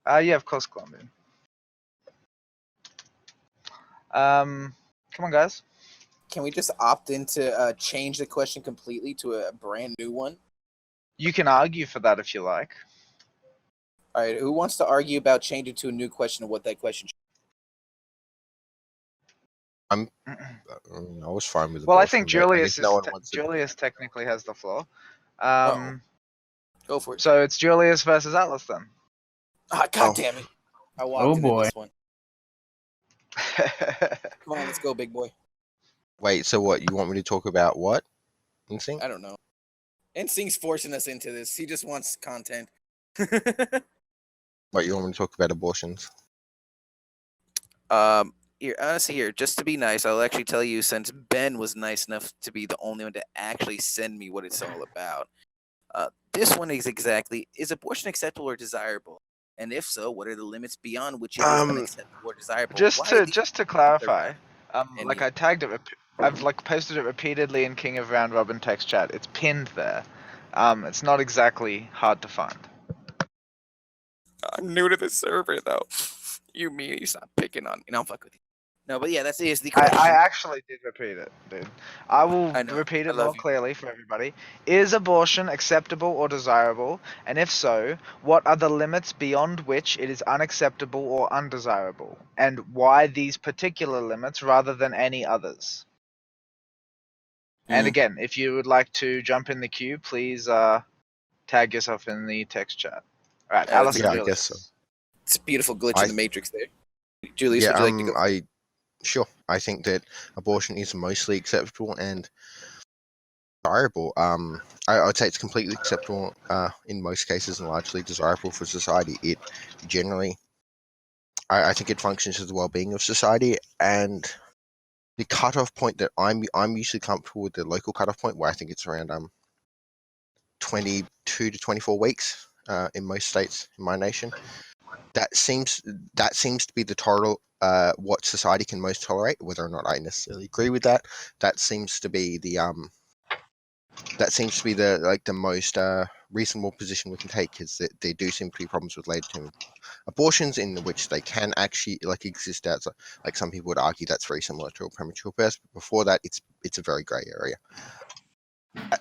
Yeah, of course, Colombian. Come on, guys. Can we just opt in to change the question completely to a brand new one? You can argue for that if you like. All right, who wants to argue about changing to a new question of what that question should I was fine with. Well, I think Julius technically has the floor. Go for it. So it's Julius versus Atlas then. God damn it! I walked into this one. Come on, let's go, big boy. Wait, so what? You want me to talk about what? NSYNC? I don't know. NSYNC's forcing us into this. He just wants content. What, you want me to talk about abortions? Here, just to be nice, I'll actually tell you, since Ben was nice enough to be the only one to actually send me what it's all about. This one is exactly, is abortion acceptable or desirable? And if so, what are the limits beyond which it is unacceptable or desirable? Just to clarify, I tagged it, I've posted it repeatedly in King of Round Robin text chat. It's pinned there. It's not exactly hard to find. I'm new to the server though. You mean he's not picking on me? No, fuck with you. No, but yeah, that's the I question. actually did repeat it, dude. I will I know. repeat I it more love you. clearly for everybody. Is abortion acceptable or desirable? And if so, what are the limits beyond which it is unacceptable or undesirable? And why these particular limits rather than any others? And again, if you would like to jump in the queue, please tag yourself in the text chat. All right, Alice and Yeah, I Julius. guess so. It's a beautiful glitch I- in the matrix there. Julius, Yeah, would you like to go? Sure. I think that abortion is mostly acceptable and desirable. I'd say it's completely acceptable in most cases and largely desirable for society. It generally, I think it functions as the well-being of society, and the cutoff point that I'm usually comfortable with, the local cutoff point, where I think it's around 22 to 24 weeks in most states in my nation. That seems to be the total what society can most tolerate. Whether or not I necessarily agree with that, that seems to be the the most reasonable position we can take, is that there do seem to be problems related to abortions in which they can actually exist outside. Like some people would argue that's very similar to a premature birth, but before that, it's a very grey area.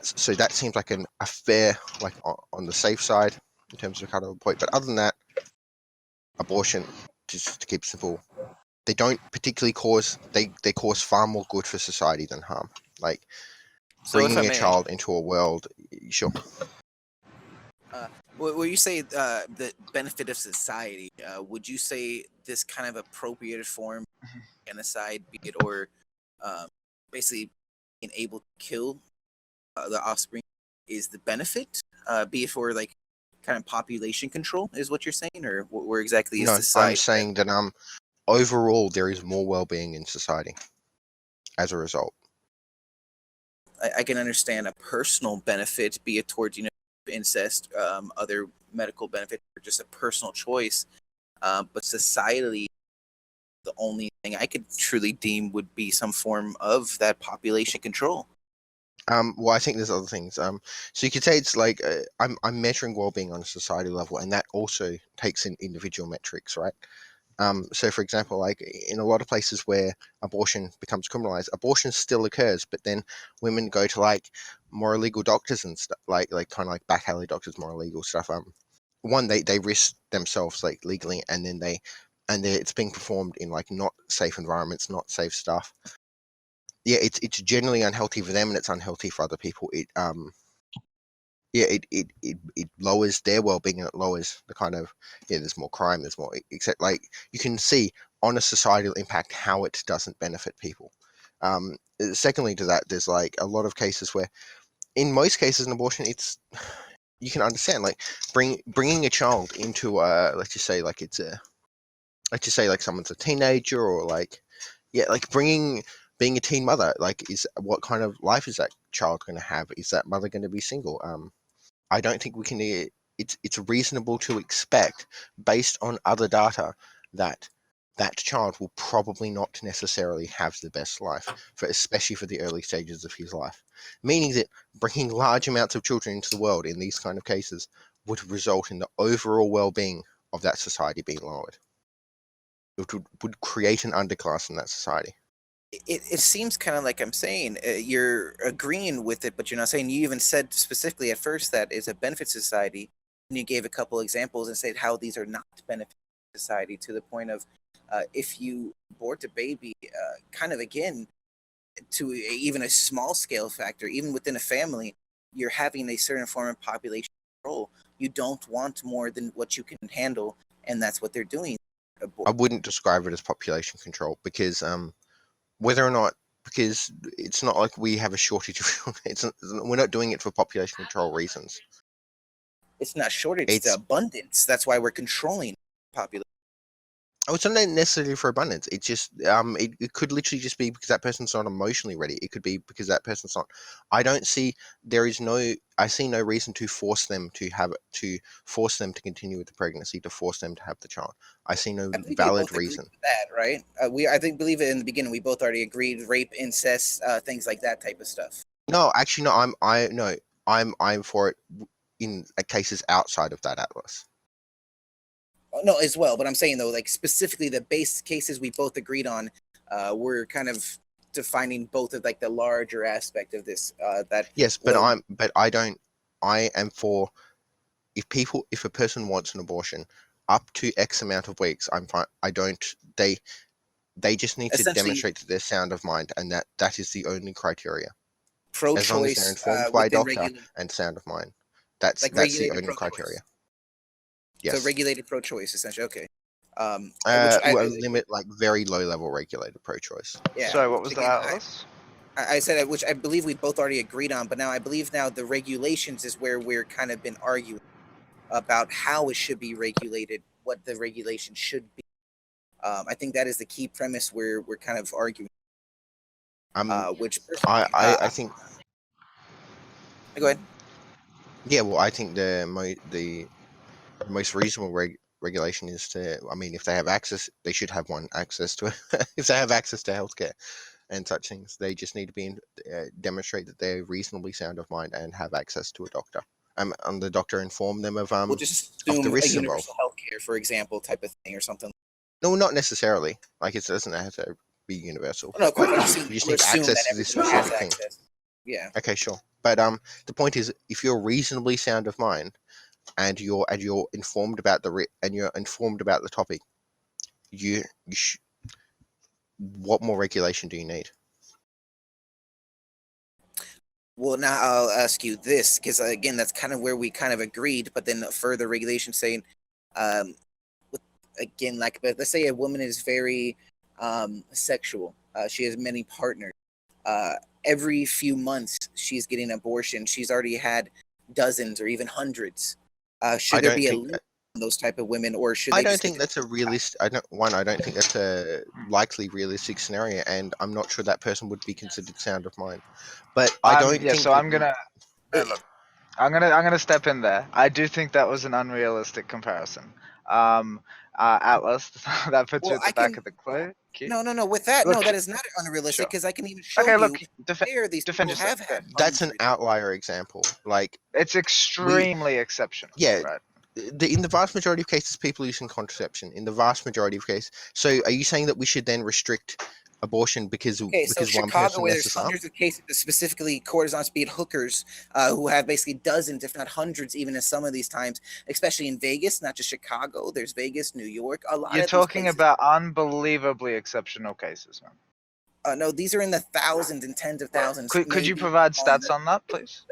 So that seems like a fair, on the safe side in terms of cutoff point. But other than that, abortion, just to keep it simple, they don't particularly cause they cause far more good for society than harm. Like So if I bringing a may, child into a world, sure. When you say the benefit of society, would you say this kind of appropriated form of genocide, be it or basically being able to kill the offspring, is the benefit? Be it for like kind of population control, is what you're saying, or where exactly is No, the side? I'm saying that overall there is more well-being in society as a result. I can understand a personal benefit, be it towards incest, other medical benefit, or just a personal choice. But societally, the only thing I could truly deem would be some form of that population control. Well, I think there's other things. So you could say it's like I'm measuring well-being on a society level, and that also takes in individual metrics, right? So, for example, like in a lot of places where abortion becomes criminalized, abortion still occurs, but then women go to like more illegal doctors and stuff, like kind of like back alley doctors, more illegal stuff. One, they risk themselves like legally, and then it's being performed in like not safe environments, not safe stuff. Yeah, it's generally unhealthy for them, and it's unhealthy for other people. It lowers their well-being, and it lowers the kind of, there's more crime, there's more, except like you can see on a societal impact how it doesn't benefit people. Secondly to that, there's like a lot of cases where, in most cases in abortion, you can understand like bringing a child into let's just say like someone's a teenager, or like being a teen mother, like, is what kind of life is that child going to have? Is that mother going to be single? I don't think we can. It's reasonable to expect, based on other data, that that child will probably not necessarily have the best life, especially for the early stages of his life. Meaning that bringing large amounts of children into the world in these kind of cases would result in the overall well-being of that society being lowered. It would create an underclass in that society. It seems kind of like I'm saying you're agreeing with it, but you're not saying. You even said specifically at first that it's a benefit society, and you gave a couple examples and said how these are not benefit society, to the point of if you abort a baby, kind of again, to even a small scale factor, even within a family, you're having a certain form of population control. You don't want more than what you can handle, and that's what they're doing. I wouldn't describe it as population control, because because it's not like we have a shortage of we're not doing it for population control reasons. It's not shortage, it's abundance. That's why we're controlling population. Oh, it's not necessarily for abundance. It's just it could literally just be because that person's not emotionally ready. It could be because that person's not. I see no reason to force them to continue with the pregnancy, to force them to have the child. I see no valid reason. That, right? I believe it in the beginning. We both already agreed: rape, incest, things like that type of stuff. No, actually, no. I'm for it in cases outside of that atlas. No, as well. But I'm saying though, like specifically the base cases we both agreed on, we're kind of defining both of like the larger aspect of this. That Yes, but well, I am for if a person wants an abortion up to X amount of weeks, I'm fine. They just need to essentially demonstrate that they're sound of mind, and that is the only criteria. As long as they're pro-choice informed by a within doctor and sound of mind, that's the regulated only pro-choice. criteria. So Yes. regulated pro-choice, essentially. Okay. Limit like very low level regulated pro-choice. Yeah. Sorry, what was again, that, Atlas? I said which I believe we both already agreed on, but now I believe now the regulations is where we're kind of been arguing about how it should be regulated, what the regulation should be. I think that is the key premise where we're kind of arguing. Which I think. Go ahead. Yeah, well, I think the most reasonable regulation is to. I mean, if they have access, they should have access to. If they have access to healthcare and such things, they just need to be demonstrate that they're reasonably sound of mind and have access to a doctor. And the doctor inform them of We'll just of the assume a risks involved. universal healthcare, for example, type of thing or something. No, not necessarily. Like it doesn't have to be universal. No, of course, You just need access to this specific thing. Yeah. Okay, sure. But the point is, if you're reasonably sound of mind, and you're informed about the topic, what more regulation do you need? Well, now I'll ask you this, because again, that's kind of where we kind of agreed, but then further regulation saying, again, like, but let's say a woman is very sexual. She has many partners. Every few months, she's getting an abortion. She's already had dozens or even hundreds. Should there be a limit on those type of women, or should I don't think that's a realist. I don't think that's a likely realistic scenario, and I'm not sure that person would be considered sound of mind. But I don't think. So I'm gonna. Look, I'm gonna step in there. I do think that was an unrealistic comparison. Atlas, that puts you at the back of the queue. No. With that, Look, no, that is not unrealistic because I can even show Okay, look, you where these people have had. That's an outlier example. Like it's extremely exceptional. Yeah. Right. In the vast majority of cases, people using contraception. In the vast majority of cases. So, are you saying that we should then restrict abortion because Okay, so one Chicago, person where messes there's up? hundreds of cases, specifically courtesan speed hookers, who have basically dozens, if not hundreds, even in some of these times, especially in Vegas, not just Chicago. There's Vegas, New York, a lot. You're talking about unbelievably exceptional cases, man. No, these are in the thousands and tens of thousands. Could you provide stats on that, please?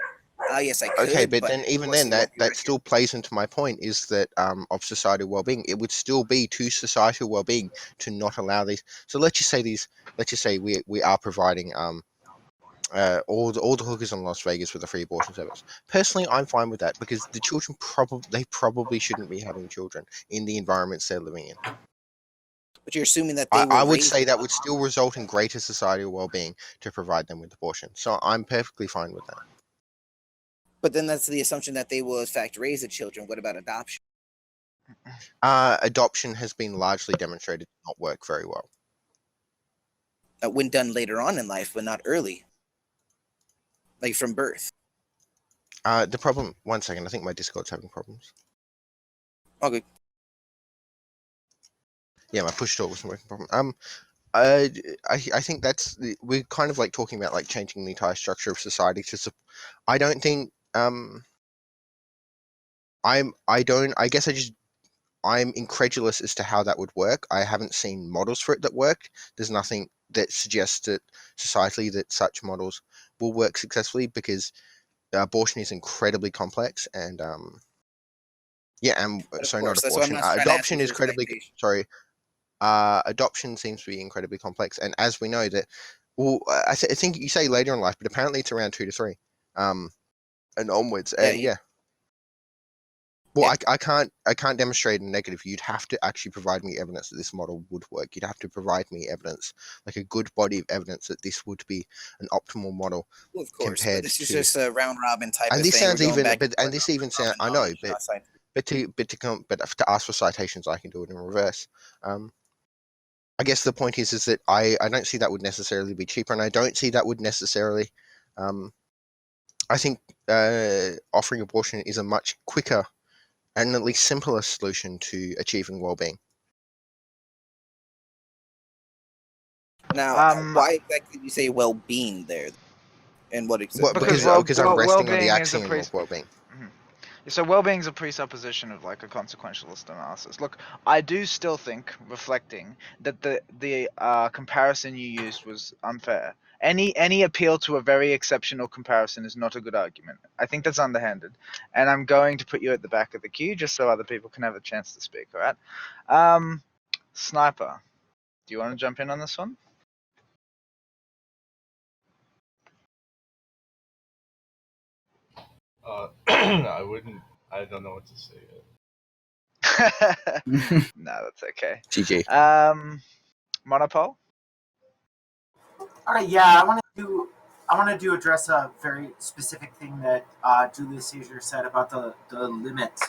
Yes, I could. Okay, but then even then, that still plays into my point is that of societal well-being. It would still be to societal well-being to not allow these. So let's just say we are providing all the hookers in Las Vegas with a free abortion service. Personally, I'm fine with that because the children probably shouldn't be having children in the environments they're living in. But you're assuming that they I would say that would still result in greater societal well-being to provide them with abortion. So I'm perfectly fine with that. But then that's the assumption that they will in fact raise the children. What about adoption? Adoption has been largely demonstrated to not work very well. When done later on in life, but not early. Like from birth. The problem. One second. I think my Discord's having problems. Okay. Yeah, my push talk wasn't working properly. I think we're kind of like talking about like changing the entire structure of society to. I don't think. I'm incredulous as to how that would work. I haven't seen models for it that work. There's nothing that suggests that societally that such models will work successfully because abortion is incredibly complex and adoption is adoption seems to be incredibly complex, and as we know that, well, I think you say later in life, but apparently it's around 2 to 3, and onwards, and yeah. Well, I can't demonstrate a negative. You'd have to actually provide me evidence that this model would work. You'd have to provide me evidence, like a good body of evidence that this would be an optimal model. Well, of course, but this is just a round robin type and of this thing. sounds even, and this even sounds. I know, but to ask for citations, I can do it in reverse. I guess the point is that I don't see that would necessarily be cheaper, and I don't see that would necessarily. I think offering abortion is a much quicker and at least simpler solution to achieving well-being. Now, why exactly do you say well-being there? And what exactly? Because I'm resting on the axiom of well-being. So well-being is a presupposition of like a consequentialist analysis. Look, I do still think, reflecting, that the comparison you used was unfair. Any appeal to a very exceptional comparison is not a good argument. I think that's underhanded, and I'm going to put you at the back of the queue just so other people can have a chance to speak. All right, Sniper, do you want to jump in on this one? I wouldn't. I don't know what to say yet. No, that's okay. GG. Monopole? All right, yeah, I want to address a very specific thing that Julius Caesar said about the limits.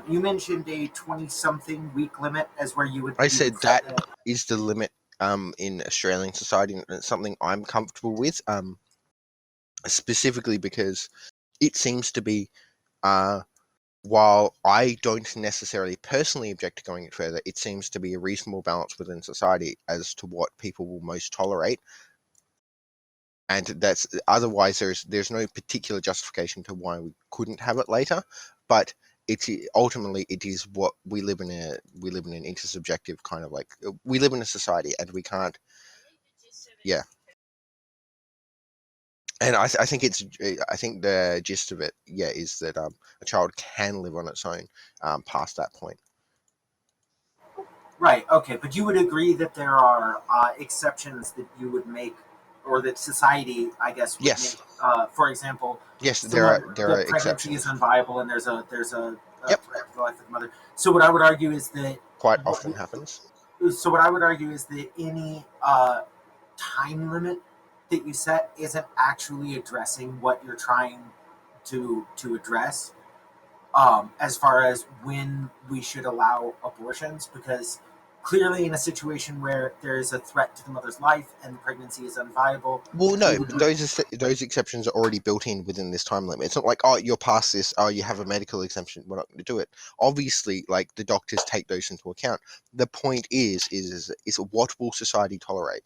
You mentioned a 20-something week limit as where you would. I said that is the limit in Australian society, and it's something I'm comfortable with. Specifically because it seems to be, while I don't necessarily personally object to going it further, it seems to be a reasonable balance within society as to what people will most tolerate. And that's otherwise there's no particular justification to why we couldn't have it later, but it's ultimately it is what we live in an intersubjective kind of like we live in a society and we can't, yeah. And I think the gist of it, yeah, is that a child can live on its own past that point. Right. Okay, but you would agree that there are exceptions that you would make, or that society, I guess, would yes. make. For example, yes, there are pregnancy exceptions. is unviable, and there's a threat to the life of the mother. So what I would argue is that quite often happens. So what I would argue is that any time limit that you set isn't actually addressing what you're trying to address, as far as when we should allow abortions, because clearly in a situation where there is a threat to the mother's life and the pregnancy is unviable. Well, no, those exceptions are already built in within this time limit. It's not like, oh, you're past this, oh, you have a medical exemption, we're not going to do it. Obviously, like the doctors take those into account. The point is what will society tolerate?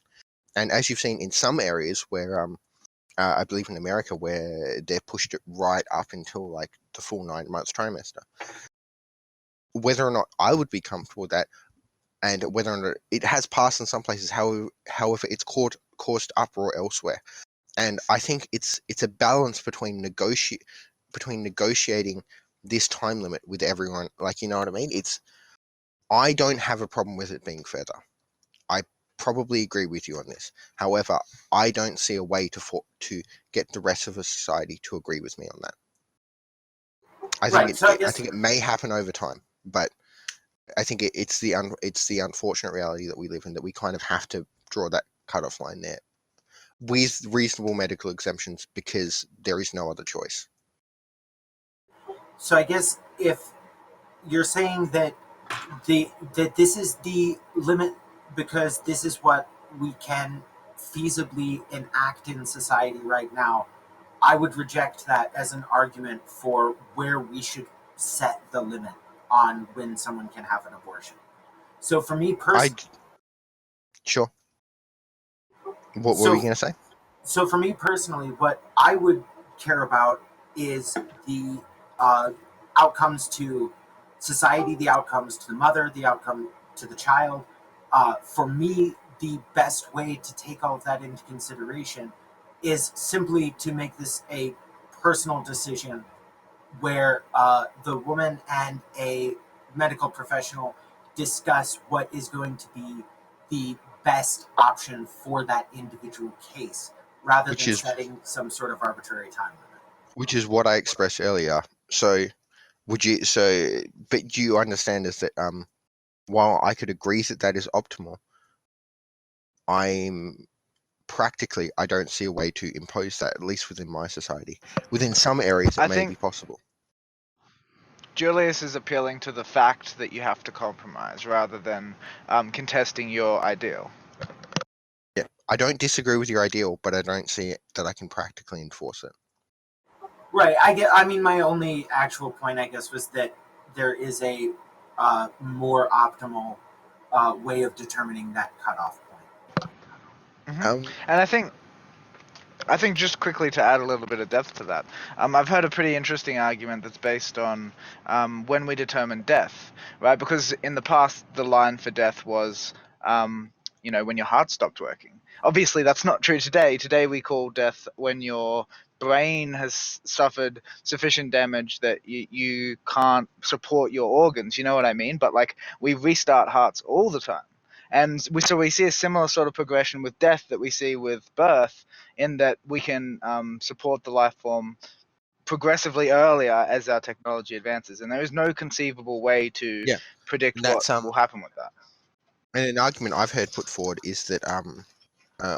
And as you've seen in some areas where, I believe in America, where they've pushed it right up until like the full 9 months trimester. Whether or not I would be comfortable with that, and whether or not it has passed in some places, however it's caused uproar elsewhere. And I think it's a balance between negotiating this time limit with everyone. Like, you know what I mean? I don't have a problem with it being further. I probably agree with you on this. However, I don't see a way to get the rest of the society to agree with me on that. I think it may happen over time, but I think it's the unfortunate reality that we live in, that we kind of have to draw that cutoff line there with reasonable medical exemptions because there is no other choice. So I guess if you're saying that this is the limit because this is what we can feasibly enact in society right now, I would reject that as an argument for where we should set the limit on when someone can have an abortion. So for me personally, sure. What were you going to say? So for me personally, what I would care about is the outcomes to society, the outcomes to the mother, the outcome to the child. For me, the best way to take all of that into consideration is simply to make this a personal decision where the woman and a medical professional discuss what is going to be the best option for that individual case, rather than setting some sort of arbitrary time limit. Which is what I expressed earlier. So, but do you understand is that while I could agree that is optimal, I don't see a way to impose that, at least within my society. Within some areas, it may be possible. Julius is appealing to the fact that you have to compromise rather than contesting your ideal. Yeah, I don't disagree with your ideal, but I don't see it that I can practically enforce it. Right. I mean, my only actual point, I guess, was that there is a more optimal way of determining that cutoff point. And I think just quickly to add a little bit of depth to that, I've heard a pretty interesting argument that's based on when we determine death, right? Because in the past, the line for death was, when your heart stopped working. Obviously, that's not true today. Today, we call death when your brain has suffered sufficient damage that you can't support your organs. You know what I mean? But like, we restart hearts all the time. And we see a similar sort of progression with death that we see with birth, in that we can support the life form progressively earlier as our technology advances, and there is no conceivable way to Yeah, predict what that's will happen with that. and an argument I've heard put forward is that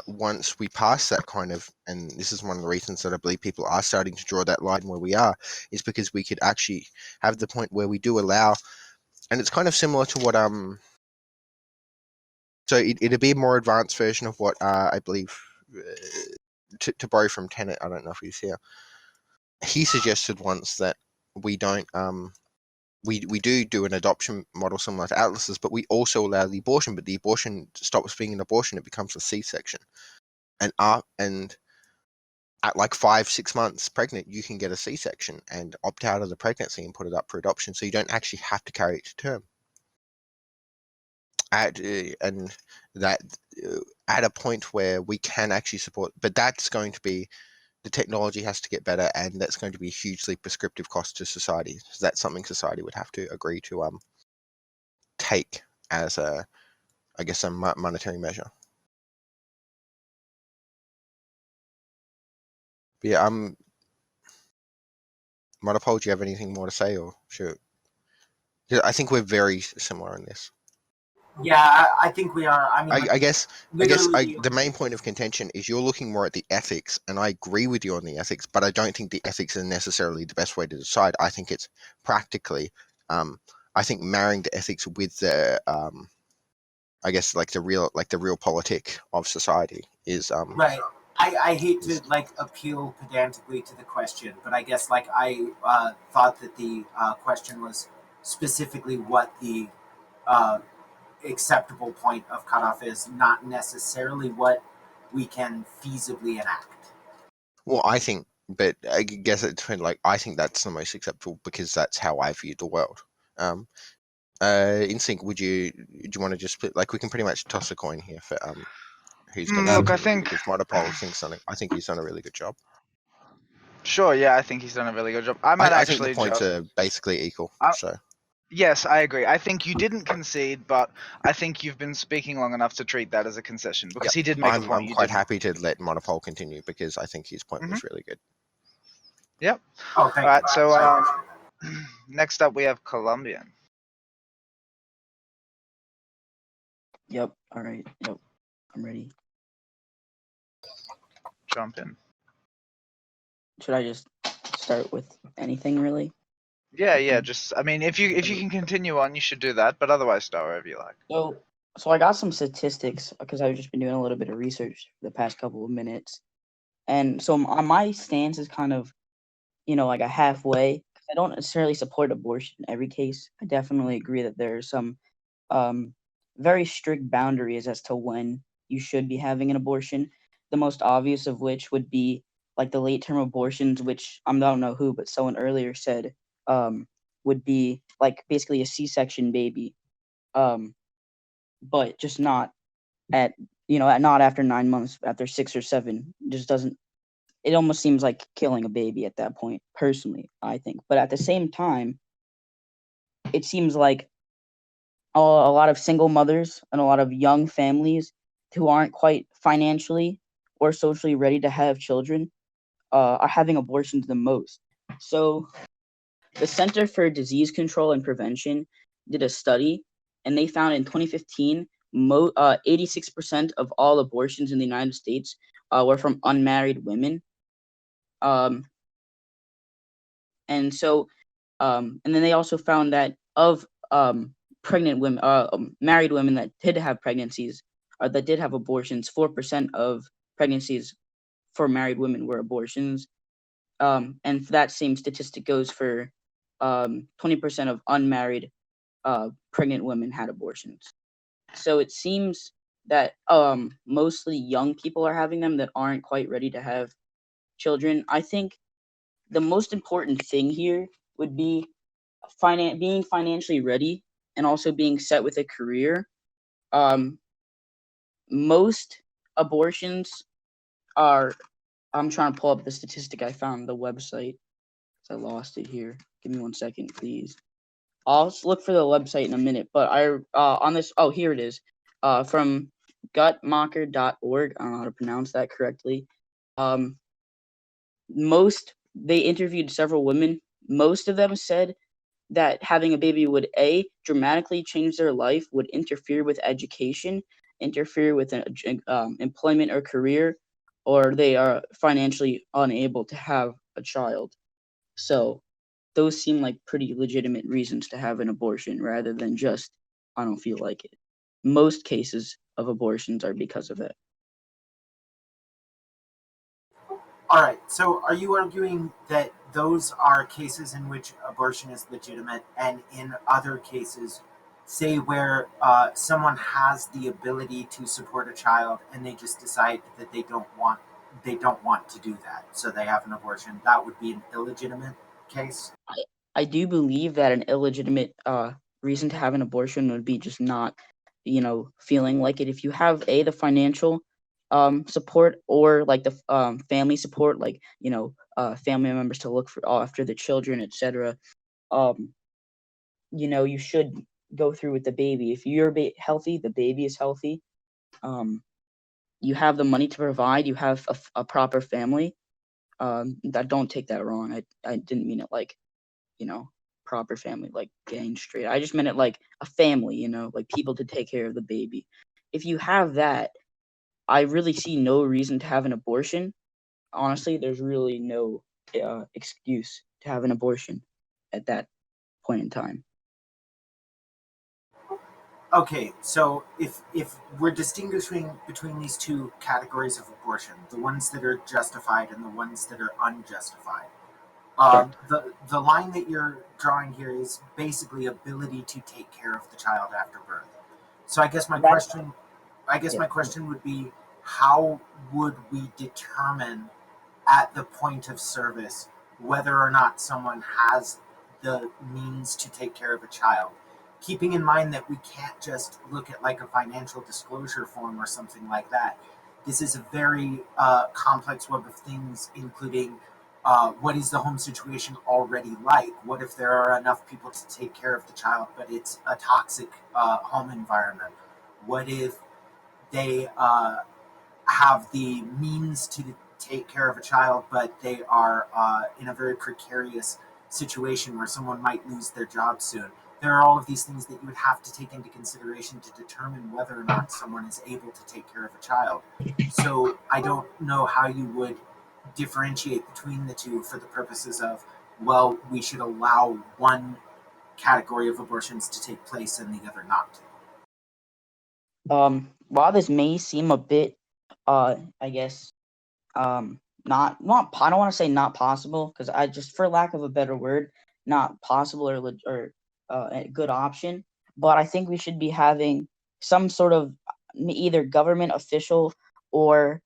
once we pass that kind of, and this is one of the reasons that I believe people are starting to draw that line where we are, is because we could actually have the point where we do allow, and it's kind of similar to what so it'd be a more advanced version of what I believe, to borrow from Tenet, I don't know if he's here, he suggested once that we don't we do an adoption model similar to Atlas's, but we also allow the abortion, but the abortion stops being an abortion, it becomes a C-section. And at like 5-6 months pregnant, you can get a C-section and opt out of the pregnancy and put it up for adoption, so you don't actually have to carry it to term. And that at a point where we can actually support, but that's going to be, the technology has to get better, and that's going to be a hugely prescriptive cost to society. So that's something society would have to agree to take as a monetary measure. But yeah, Monopole, do you have anything more to say, or sure? I think we're very similar in this. Yeah, I think we are. I mean, I guess literally- the main point of contention is you're looking more at the ethics, and I agree with you on the ethics, but I don't think the ethics are necessarily the best way to decide. I think it's practically, I think marrying the ethics with the, I guess like the real politic of society is right. I hate to like appeal pedantically to the question, but I guess like I thought that the question was specifically what the acceptable point of cutoff is, not necessarily what we can feasibly enact. Well, I think, but I guess it depends. Like, I think that's the most acceptable because that's how I view the world. Instinct, do you want to just split? Like, we can pretty much toss a coin here for who's going to Look, I think Monopole thinks something. I think he's done a really good job. Sure, yeah, I think he's done a really good job. I might I actually think the points are basically equal. So yes, I agree. I think you didn't concede, but I think you've been speaking long enough to treat that as a concession, because he did make a point. I'm quite happy to let Monopole continue because I think his point was really good. Yep. Oh, thank All right, you. so next up we have Colombian. Yep. All right. Yep. I'm ready. Jump in. Should I just start with anything really? Yeah. Just, I mean, if you can continue on, you should do that. But otherwise, start wherever you like. So I got some statistics because I've just been doing a little bit of research for the past couple of minutes, and so my stance is kind of, like a halfway. I don't necessarily support abortion in every case. I definitely agree that there are some very strict boundaries as to when you should be having an abortion. The most obvious of which would be like the late term abortions, which I don't know who, but someone earlier said would be like basically a C-section baby, but just not not after 9 months, after 6 or 7. Just doesn't. It almost seems like killing a baby at that point, personally, I think. But at the same time, it seems like a lot of single mothers and a lot of young families who aren't quite financially or socially ready to have children are having abortions the most. So the Center for Disease Control and Prevention did a study, and they found in 2015, 86% of all abortions in the United States were from unmarried women. And then they also found that of pregnant women, married women that did have pregnancies, or that did have abortions, 4% of pregnancies for married women were abortions. And that same statistic goes for 20% of unmarried pregnant women had abortions. So it seems that mostly young people are having them that aren't quite ready to have children. I think the most important thing here would be being financially ready and also being set with a career. Most abortions are. I'm trying to pull up the statistic I found on the website. I lost it here. Give me 1 second, please. I'll look for the website in a minute, but on this. Oh, here it is. From gutmocker.org. I don't know how to pronounce that correctly. They interviewed several women. Most of them said that having a baby would dramatically change their life, would interfere with education, interfere with an employment or career, or they are financially unable to have a child. So those seem like pretty legitimate reasons to have an abortion rather than just, I don't feel like it. Most cases of abortions are because of it. All right. So are you arguing that those are cases in which abortion is legitimate, and in other cases, say where someone has the ability to support a child and they just decide that they don't want to do that, so they have an abortion, that would be an illegitimate case? I do believe that an illegitimate reason to have an abortion would be just not, feeling like it. If you have the financial support or like the family support, like family members to look for after the children, etc. You should go through with the baby. If you're healthy, the baby is healthy. You have the money to provide. You have a proper family. That don't take that wrong. I didn't mean it like, proper family, like gang straight. I just meant it like a family, like people to take care of the baby. If you have that, I really see no reason to have an abortion. Honestly, there's really no excuse to have an abortion at that point in time. Okay, so if we're distinguishing between these two categories of abortion, the ones that are justified and the ones that are unjustified, the line that you're drawing here is basically ability to take care of the child after birth. So I guess my question would be, how would we determine at the point of service whether or not someone has the means to take care of a child? Keeping in mind that we can't just look at like a financial disclosure form or something like that. This is a very complex web of things, including what is the home situation already like? What if there are enough people to take care of the child, but it's a toxic home environment? What if they have the means to take care of a child, but they are in a very precarious situation where someone might lose their job soon? There are all of these things that you would have to take into consideration to determine whether or not someone is able to take care of a child. So I don't know how you would differentiate between the two for the purposes of, well, we should allow one category of abortions to take place and the other not to. While this may seem a bit, I guess, not I don't want to say not possible, because I just, for lack of a better word, not possible or a good option. But I think we should be having some sort of either government official or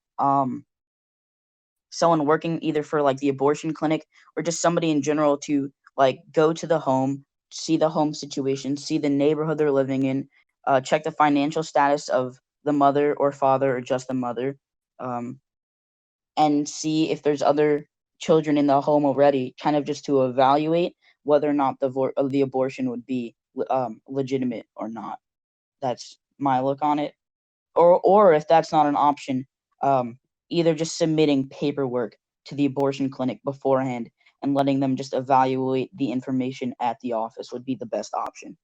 someone working either for like the abortion clinic or just somebody in general to like go to the home, see the home situation, see the neighborhood they're living in, check the financial status of the mother or father or just the mother, and see if there's other children in the home already, kind of just to evaluate whether or not the abortion would be legitimate or not. That's my look on it. Or if that's not an option, either just submitting paperwork to the abortion clinic beforehand and letting them just evaluate the information at the office would be the best option.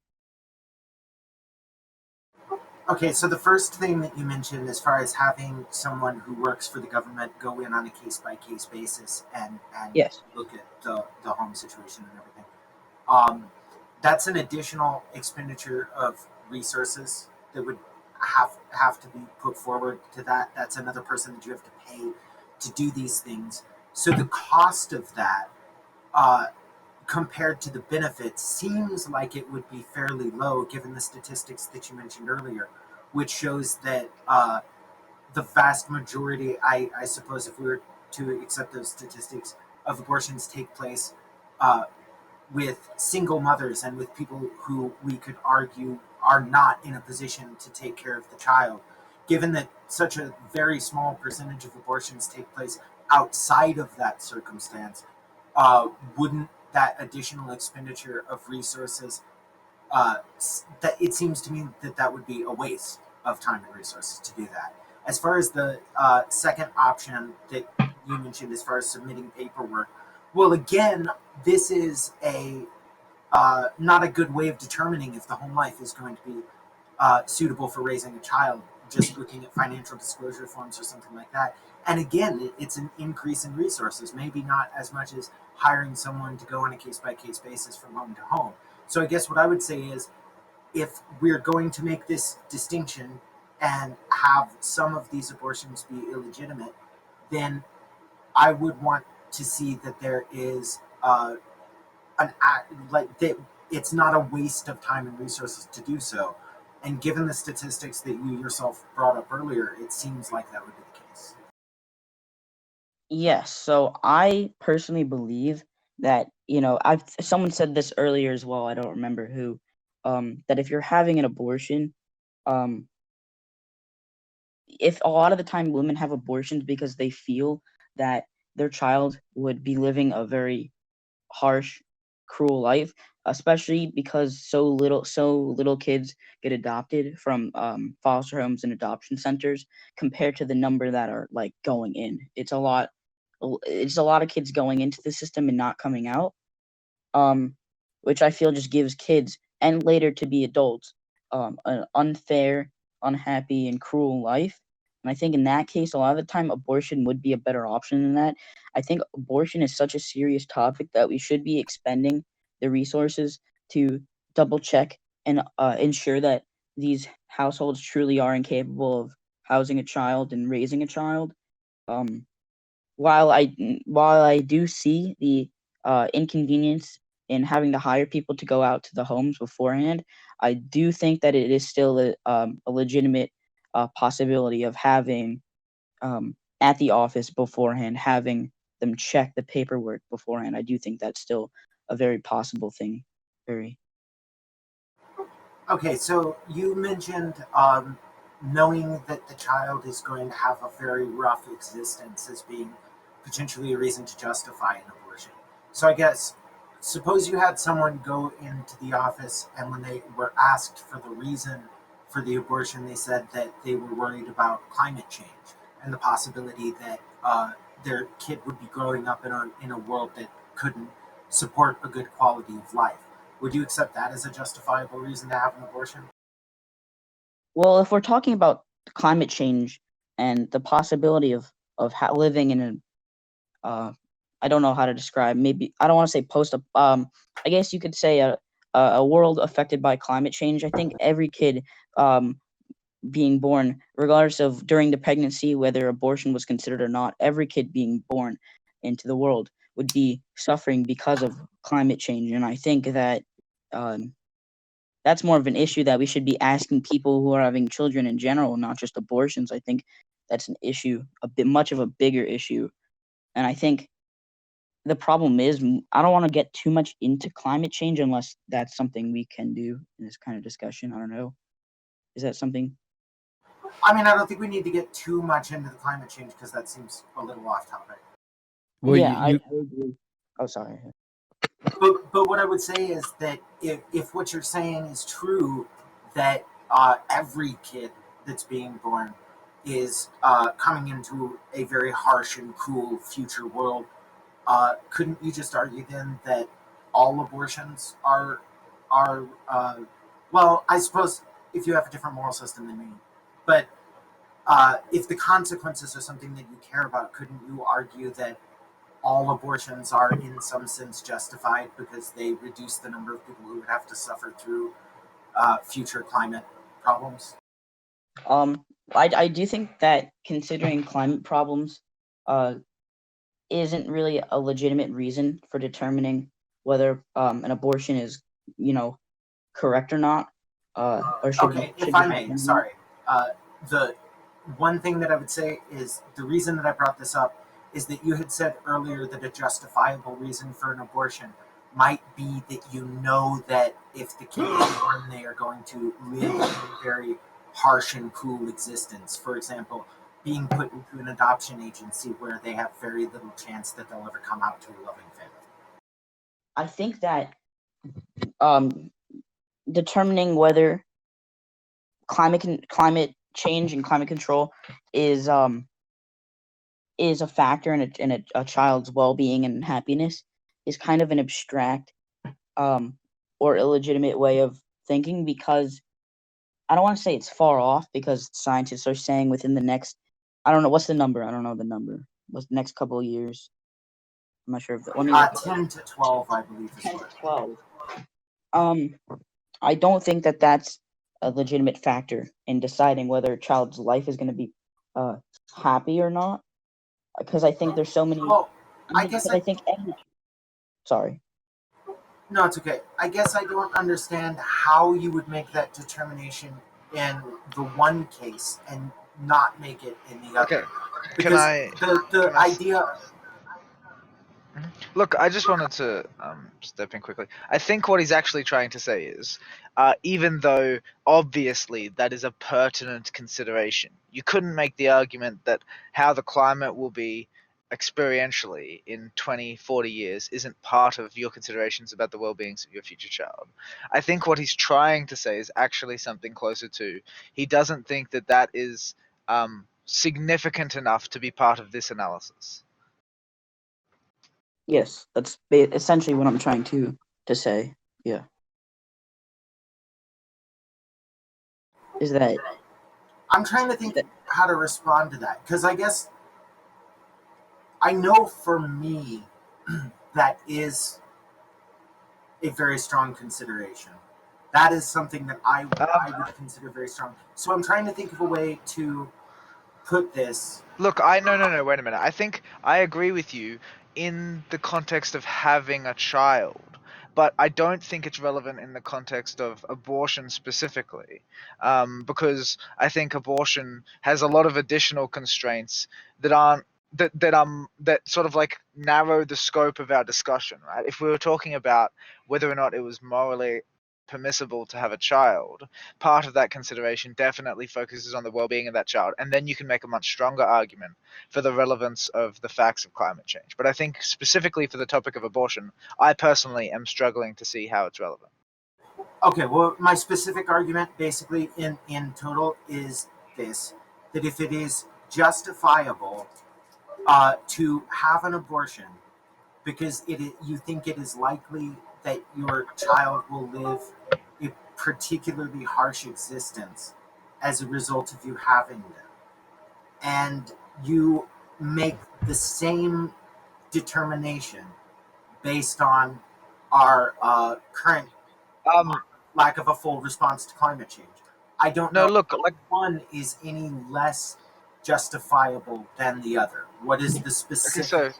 Okay, so the first thing that you mentioned, as far as having someone who works for the government go in on a case-by-case basis and yes, look at the home situation and everything, that's an additional expenditure of resources that would have to be put forward to that. That's another person that you have to pay to do these things. So the cost of that, compared to the benefits, seems like it would be fairly low given the statistics that you mentioned earlier. which shows that the vast majority, I suppose, if we were to accept those statistics, of abortions take place with single mothers and with people who we could argue are not in a position to take care of the child. Given that such a very small percentage of abortions take place outside of that circumstance, wouldn't that additional expenditure of resources, that it seems to me that that would be a waste of time and resources to do that. As far as the second option that you mentioned, as far as submitting paperwork, well, again, this is a not a good way of determining if the home life is going to be suitable for raising a child, just looking at financial disclosure forms or something like that. And again, it's an increase in resources, maybe not as much as hiring someone to go on a case-by-case basis from home to home. So I guess what I would say is, if we're going to make this distinction and have some of these abortions be illegitimate, then I would want to see that there is an act, like that it's not a waste of time and resources to do so. And given the statistics that you yourself brought up earlier, it seems like that would be the case. Yes, so I personally believe that, someone said this earlier as well, I don't remember who, that if you're having an abortion, if a lot of the time women have abortions because they feel that their child would be living a very harsh, cruel life, especially because so little kids get adopted from foster homes and adoption centers compared to the number that are like going in. It's a lot of kids going into the system and not coming out, which I feel just gives kids and later to be adults an unfair, unhappy, and cruel life. And I think in that case, a lot of the time, abortion would be a better option than that. I think abortion is such a serious topic that we should be expending the resources to double check and ensure that these households truly are incapable of housing a child and raising a child. While I do see the inconvenience in having to hire people to go out to the homes beforehand, I do think that it is still a legitimate possibility of having at the office beforehand, having them check the paperwork beforehand. I do think that's still a very possible thing. Very. Okay, so you mentioned knowing that the child is going to have a very rough existence as being potentially a reason to justify an abortion. So I guess, suppose you had someone go into the office and when they were asked for the reason for the abortion, they said that they were worried about climate change and the possibility that their kid would be growing up in a world that couldn't support a good quality of life. Would you accept that as a justifiable reason to have an abortion? Well, if we're talking about climate change and the possibility of living in a I don't know how to describe. Maybe I don't want to say post. I guess you could say a world affected by climate change. I think every kid being born, regardless of during the pregnancy, whether abortion was considered or not, every kid being born into the world would be suffering because of climate change. And I think that that's more of an issue that we should be asking people who are having children in general, not just abortions. I think that's an issue, a bit much of a bigger issue. And I think the problem is, I don't want to get too much into climate change unless that's something we can do in this kind of discussion. I don't know. Is that something? I mean, I don't think we need to get too much into the climate change because that seems a little off topic. Well, yeah, I agree. Oh, sorry. But what I would say is that if what you're saying is true, that every kid that's being born is coming into a very harsh and cruel future world, couldn't you just argue then that all abortions are well, I suppose if you have a different moral system than me, but if the consequences are something that you care about, couldn't you argue that all abortions are in some sense justified because they reduce the number of people who would have to suffer through future climate problems? I do think that considering climate problems isn't really a legitimate reason for determining whether an abortion is, correct or not. Or should Okay, should if I may, sorry. The one thing that I would say is the reason that I brought this up is that you had said earlier that a justifiable reason for an abortion might be that you know that if the kid is born, they are going to live a very harsh and cruel existence. For example, being put into an adoption agency where they have very little chance that they'll ever come out to a loving family. I think that determining whether climate change and climate control is a factor in a child's well-being and happiness is kind of an abstract or illegitimate way of thinking, because I don't want to say it's far off, because scientists are saying within the next, I don't know what's the number. I don't know the number. What's the next couple of years? I'm not sure if let me 10 to 12, I believe. 10 to 12. I don't think that that's a legitimate factor in deciding whether a child's life is going to be happy or not, because I think there's so many. Well, I guess I think. Sorry. No, it's okay. I guess I don't understand how you would make that determination in the one case and not make it in the other. Okay. Because the can I idea. Look, I just wanted to step in quickly. I think what he's actually trying to say is, even though obviously that is a pertinent consideration, you couldn't make the argument that how the climate will be experientially in 20, 40 years isn't part of your considerations about the well-beings of your future child. I think what he's trying to say is actually something closer to, he doesn't think that that is significant enough to be part of this analysis. Yes, that's essentially what I'm trying to say. Yeah. Is that I'm trying to think how to respond to that, because I guess I know for me that is a very strong consideration. That is something that I would consider very strong. So I'm trying to think of a way to put this. Look, no, wait a minute. I think I agree with you in the context of having a child, but I don't think it's relevant in the context of abortion specifically, because I think abortion has a lot of additional constraints that aren't that sort of like narrow the scope of our discussion, right? If we were talking about whether or not it was morally permissible to have a child, part of that consideration definitely focuses on the well-being of that child, and then you can make a much stronger argument for the relevance of the facts of climate change. But I think specifically for the topic of abortion, I personally am struggling to see how it's relevant. Okay, well, my specific argument basically in total is this, that if it is justifiable to have an abortion because you think it is likely that your child will live a particularly harsh existence as a result of you having them, and you make the same determination based on our current lack of a full response to climate change. I don't know if one is any less justifiable than the other. What is the specific?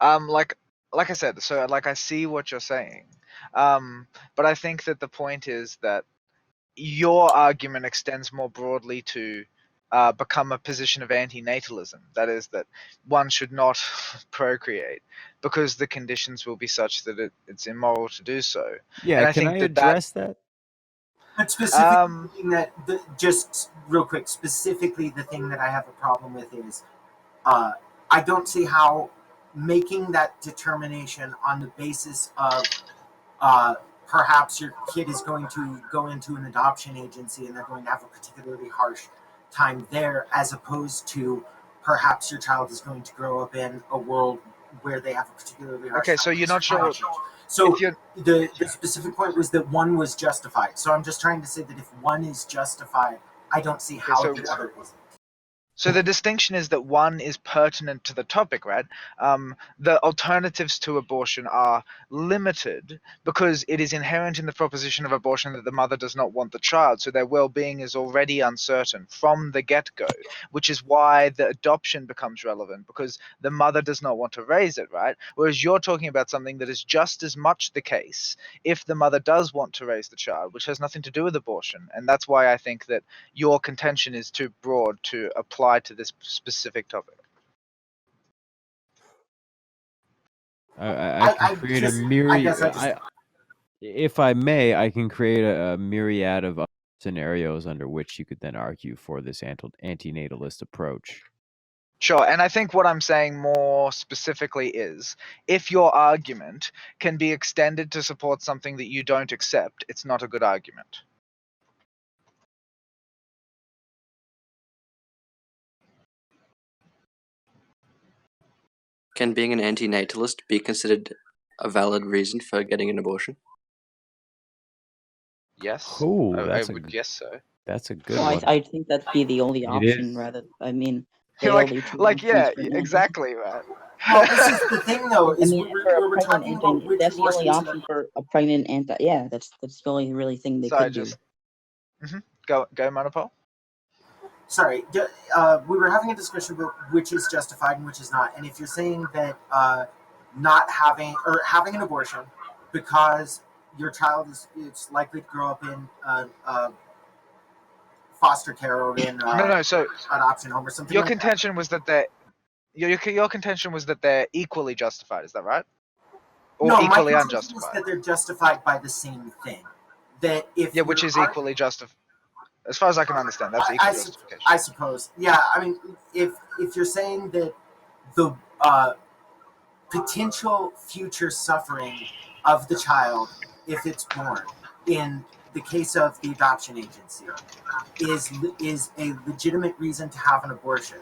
Okay, like I said, so like I see what you're saying, but I think that the point is that your argument extends more broadly to become a position of anti-natalism. That is, that one should not procreate because the conditions will be such that it's immoral to do so. Yeah, and I can think I that address that? But specifically, just real quick, specifically the thing that I have a problem with is I don't see how making that determination on the basis of perhaps your kid is going to go into an adoption agency and they're going to have a particularly harsh time there, as opposed to perhaps your child is going to grow up in a world where they have a particularly harsh time. So you're not sure. So the specific point was that one was justified. So I'm just trying to say that if one is justified, I don't see how the other isn't. So the distinction is that one is pertinent to the topic, right? The alternatives to abortion are limited because it is inherent in the proposition of abortion that the mother does not want the child, so their well-being is already uncertain from the get-go, which is why the adoption becomes relevant, because the mother does not want to raise it, right? Whereas you're talking about something that is just as much the case if the mother does want to raise the child, which has nothing to do with abortion. And that's why I think that your contention is too broad to apply to this specific topic. I can create a myriad. If I may, I can create a myriad of scenarios under which you could then argue for this anti-natalist approach. Sure, and I think what I'm saying more specifically is, if your argument can be extended to support something that you don't accept, it's not a good argument. Can being an anti-natalist be considered a valid reason for getting an abortion? Yes, Ooh, I would guess so. That's a good Well, one. I think that'd be the only It option. is. Rather, I mean, they Like, only two like, options yeah, for men. exactly, right. Well, this is the thing, though, I is mean, we for a were pregnant talking about which that's the only abortions option for a pregnant anti. Yeah, that's the only really thing they Sorry, could just do. go, Monopole. Sorry, we were having a discussion about which is justified and which is not. And if you're saying that not having or having an abortion because your child is likely to grow up in foster care or in No, so adoption home or something your like contention was that your contention was that they're equally justified. Is that right? Or no, equally my contention is unjustified? that they're justified by the same thing. That if Which is equally justified. As far as I can understand, that's equal justification. I suppose. Yeah, I mean, if you're saying that the potential future suffering of the child, if it's born, in the case of the adoption agency, is a legitimate reason to have an abortion,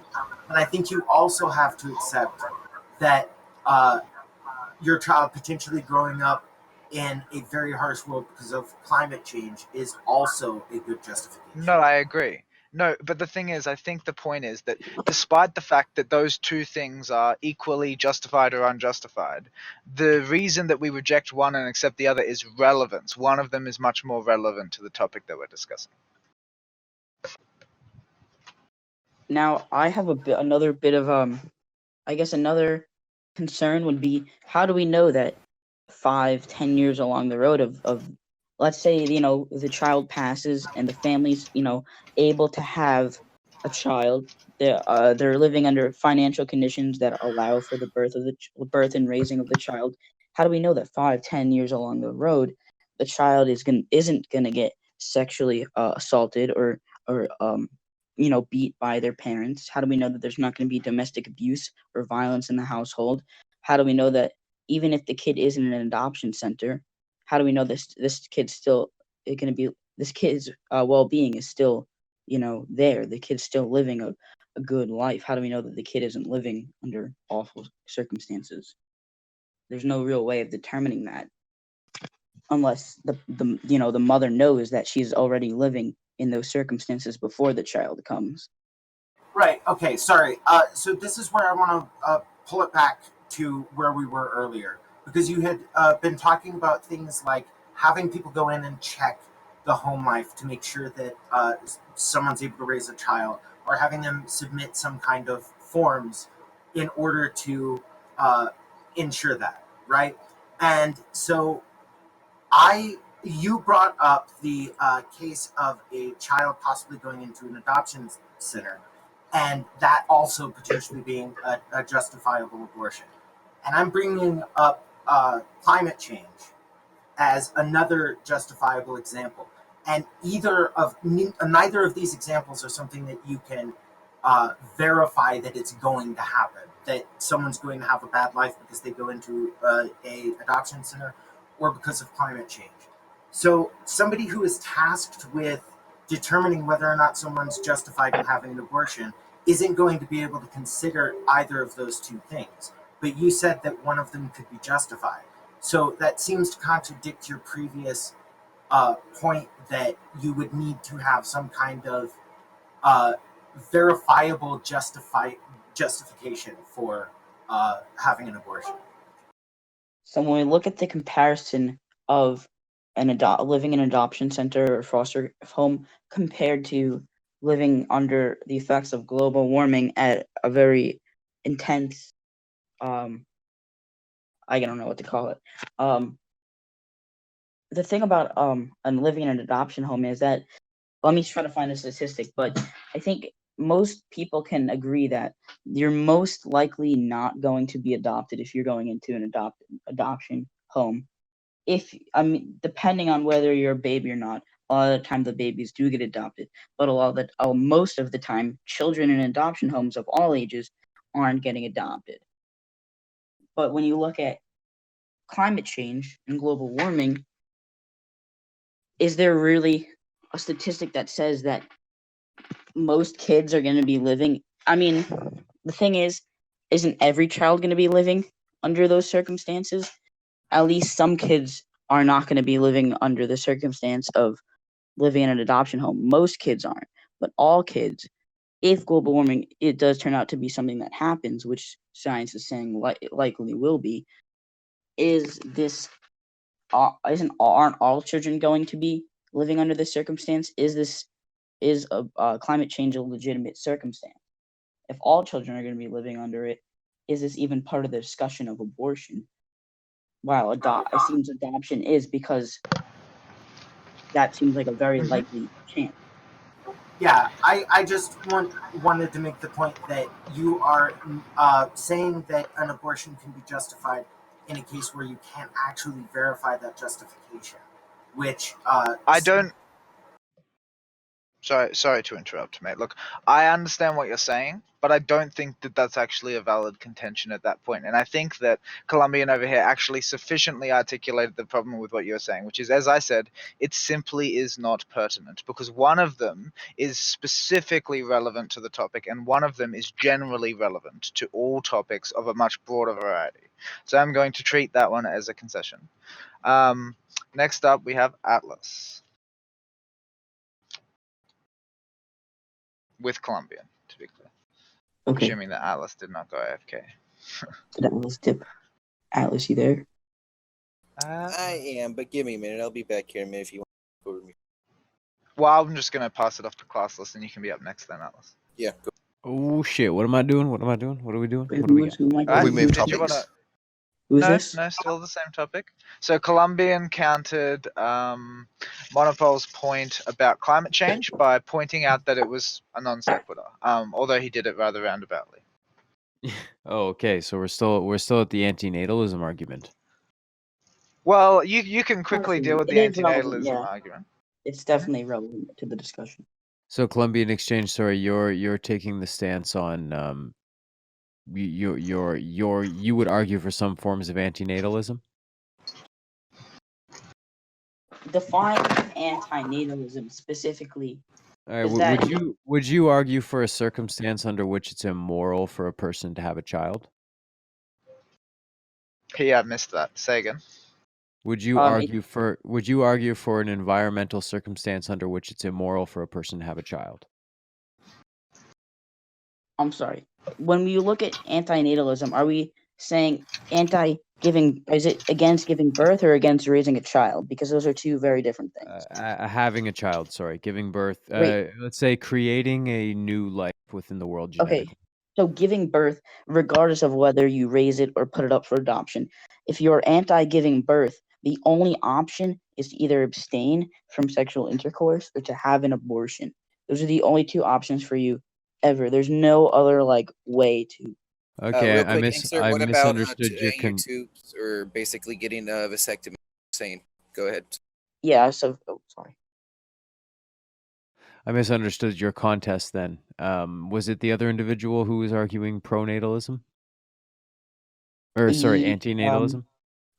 and I think you also have to accept that your child potentially growing up in a very harsh world because of climate change is also a good justification. No, I agree. No, but the thing is, I think the point is that despite the fact that those two things are equally justified or unjustified, the reason that we reject one and accept the other is relevance. One of them is much more relevant to the topic that we're discussing. Now, I have another bit of I guess another concern would be, how do we know that 5-10 years along the road of let's say, the child passes and the family's, able to have a child, they're living under financial conditions that allow for the birth and raising of the child. How do we know that 5-10 years along the road the child isn't gonna get sexually assaulted or beat by their parents? How do we know that there's not going to be domestic abuse or violence in the household? How do we know that even if the kid is in an adoption center, how do we know this kid's still going to be, this kid's well-being is still, there? The kid's still living a good life. How do we know that the kid isn't living under awful circumstances? There's no real way of determining that unless the mother knows that she's already living in those circumstances before the child comes. Right. Okay. Sorry. So this is where I want to pull it back to where we were earlier, because you had been talking about things like having people go in and check the home life to make sure that someone's able to raise a child, or having them submit some kind of forms in order to ensure that. Right. And so you brought up the case of a child possibly going into an adoption center, and that also potentially being a justifiable abortion. And I'm bringing up climate change as another justifiable example. And neither of these examples are something that you can verify that it's going to happen, that someone's going to have a bad life because they go into a adoption center or because of climate change. So somebody who is tasked with determining whether or not someone's justified in having an abortion isn't going to be able to consider either of those two things. But you said that one of them could be justified. So that seems to contradict your previous point that you would need to have some kind of verifiable justification for having an abortion. So when we look at the comparison of living in an adoption center or foster home compared to living under the effects of global warming at a very intense, I don't know what to call it. The thing about and living in an adoption home is that, let me try to find a statistic, but I think most people can agree that you're most likely not going to be adopted if you're going into an adoption home. Depending on whether you're a baby or not, a lot of the time the babies do get adopted, but most of the time, children in adoption homes of all ages aren't getting adopted. But when you look at climate change and global warming, is there really a statistic that says that most kids are going to be living? The thing is, isn't every child going to be living under those circumstances? At least some kids are not going to be living under the circumstance of living in an adoption home. Most kids aren't, but all kids, if global warming, it does turn out to be something that happens, which science is saying likely will be, aren't all children going to be living under this circumstance? Is climate change a legitimate circumstance? If all children are going to be living under it, is this even part of the discussion of abortion? While it seems adoption is, because that seems like a very likely chance. Yeah, I just wanted to make the point that you are saying that an abortion can be justified in a case where you can't actually verify that justification, which I don't. Sorry to interrupt, mate. Look, I understand what you're saying, but I don't think that that's actually a valid contention at that point. And I think that Colombian over here actually sufficiently articulated the problem with what you're saying, which is, as I said, it simply is not pertinent, because one of them is specifically relevant to the topic, and one of them is generally relevant to all topics of a much broader variety. So I'm going to treat that one as a concession. Next up, we have Atlas. With Colombian, to be clear. Okay. Assuming that Atlas did not go AFK. Did Atlas dip? Atlas, you there? I am, but give me a minute. I'll be back here in a minute if you want to go over me. Well, I'm just going to pass it off to Classless, and you can be up next then, Atlas. Yeah. Go. Oh shit! What am I doing? What are we doing? What do we got? We moved Did you topics. wanna... Who's no, this? No, still the same topic. So Colombian countered Monopol's point about climate change by pointing out that it was a non sequitur, although he did it rather roundaboutly. Oh, okay. So we're still at the anti-natalism argument. Well, you can quickly deal with the anti-natalism argument. It's definitely relevant to the discussion. So Colombian Exchange, sorry, you're taking the stance on you would argue for some forms of anti-natalism? Define anti-natalism specifically. All right, would you argue for a circumstance under which it's immoral for a person to have a child? Yeah, I missed that. Say again. Would you argue for an environmental circumstance under which it's immoral for a person to have a child? I'm sorry. When we look at anti-natalism, are we saying is it against giving birth or against raising a child? Because those are two very different things. Having a child, sorry, giving birth. Let's say creating a new life within the world genetically. Okay, so giving birth, regardless of whether you raise it or put it up for adoption, if you're anti-giving birth, the only option is to either abstain from sexual intercourse or to have an abortion. Those are the only two options for you ever. There's no other way to. Okay, real quick, I what misunderstood about your tubes or basically getting a vasectomy? Saying, go ahead. Yeah. So, sorry. I misunderstood your contest then. Was it the other individual who was arguing pronatalism? Or sorry, anti-natalism?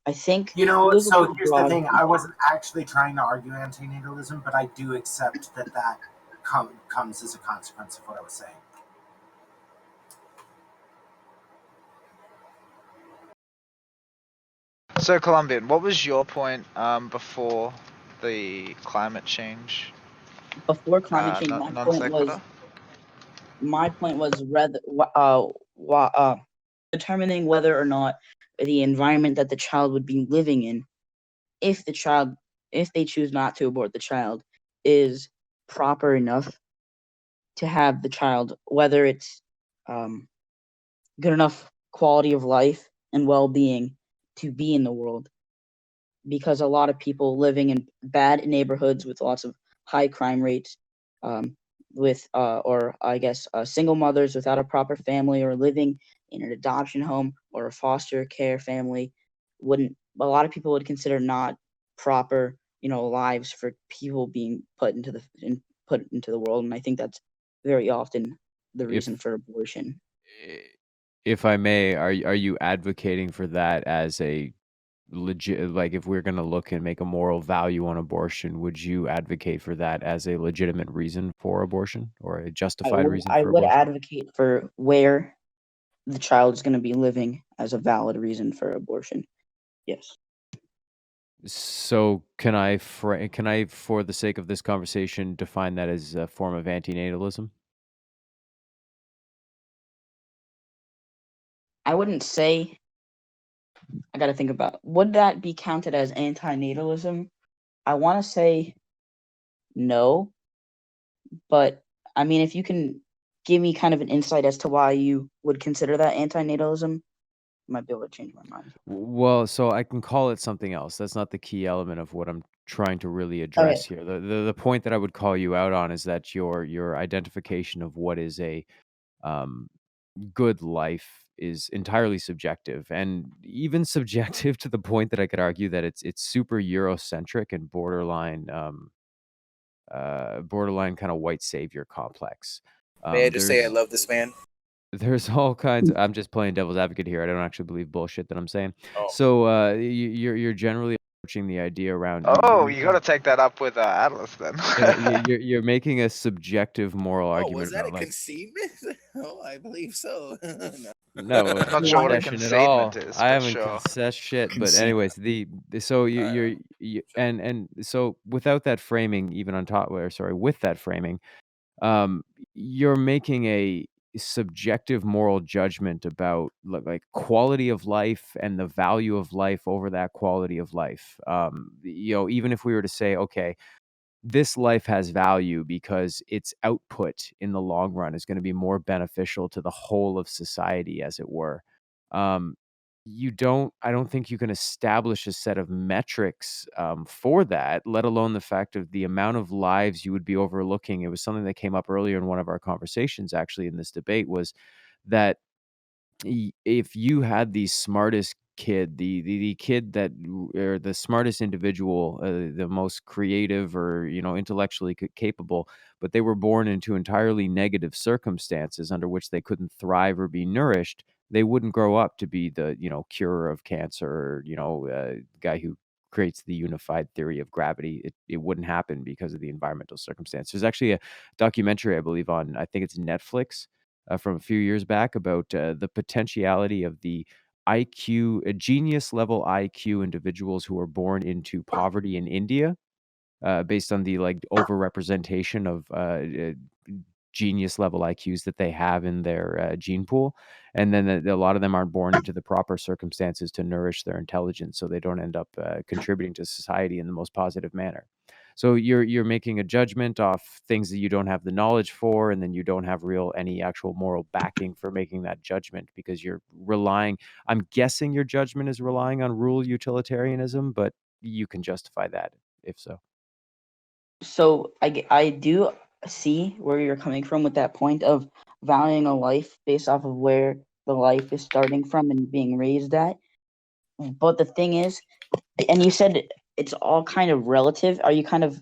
I think so here's the thing. I wasn't actually trying to argue anti-natalism, but I do accept that comes as a consequence of what I was saying. So Colombian, what was your point before the climate change? Before climate change, my point was my point was determining whether or not the environment that the child would be living in, if they choose not to abort the child, is proper enough to have the child, whether it's good enough quality of life and well-being to be in the world. Because a lot of people living in bad neighborhoods with lots of high crime rates, single mothers without a proper family, or living in an adoption home or a foster care family, a lot of people would consider not proper, lives for people being put into the world. And I think that's very often the reason for abortion. If I may, are you advocating for that as a legit, like, if we're going to look and make a moral value on abortion, would you advocate for that as a legitimate reason for abortion, or a justified reason I for would abortion? advocate for where the child is going to be living as a valid reason for abortion. Yes. So can I, for the sake of this conversation, define that as a form of anti-natalism? I wouldn't say. I got to think about, would that be counted as anti-natalism? I want to say no, but I mean, if you can give me kind of an insight as to why you would consider that anti-natalism, I might be able to change my mind. Well, so I can call it something else. That's not the key element of what I'm trying to really address here. The point that I would call you out on is that your identification of what is a good life is entirely subjective, and even subjective to the point that I could argue that it's super Eurocentric and borderline kind of white savior complex. May I just say I love this man? There's all kinds I'm just playing devil's advocate here. I don't actually believe bullshit that I'm saying. Oh. So you're generally approaching the idea around Oh, you got to take that up with Atlas then. you're making a subjective moral Oh, argument was that a about, like, conceitment? Oh, I believe so. no, I'm not sure what a concession at all. concedement is, I but haven't sure. concessed shit. But Concedement. anyways, so and so without that framing, even on top, with that framing, you're making a subjective moral judgment about like quality of life and the value of life over that quality of life. Even if we were to say, okay, this life has value because its output in the long run is going to be more beneficial to the whole of society, as it were. I don't think you can establish a set of metrics for that, let alone the fact of the amount of lives you would be overlooking. It was something that came up earlier in one of our conversations, actually, in this debate, was that if you had the smartest kid, the kid that, or the smartest individual, the most creative, or intellectually capable, but they were born into entirely negative circumstances under which they couldn't thrive or be nourished, they wouldn't grow up to be the curer of cancer, or guy who creates the unified theory of gravity. It wouldn't happen because of the environmental circumstance. There's actually a documentary, I believe, on, I think it's Netflix, from a few years back, about the potentiality of the genius level IQ individuals who are born into poverty in India, based on the overrepresentation of genius level IQs that they have in their gene pool, and then a lot of them aren't born into the proper circumstances to nourish their intelligence, so they don't end up contributing to society in the most positive manner. So you're making a judgment off things that you don't have the knowledge for, and then you don't have any actual moral backing for making that judgment, because you're relying. I'm guessing your judgment is relying on rule utilitarianism, but you can justify that if so. So I do see where you're coming from with that point of valuing a life based off of where the life is starting from and being raised at. But the thing is, and you said it's all kind of relative. Are you kind of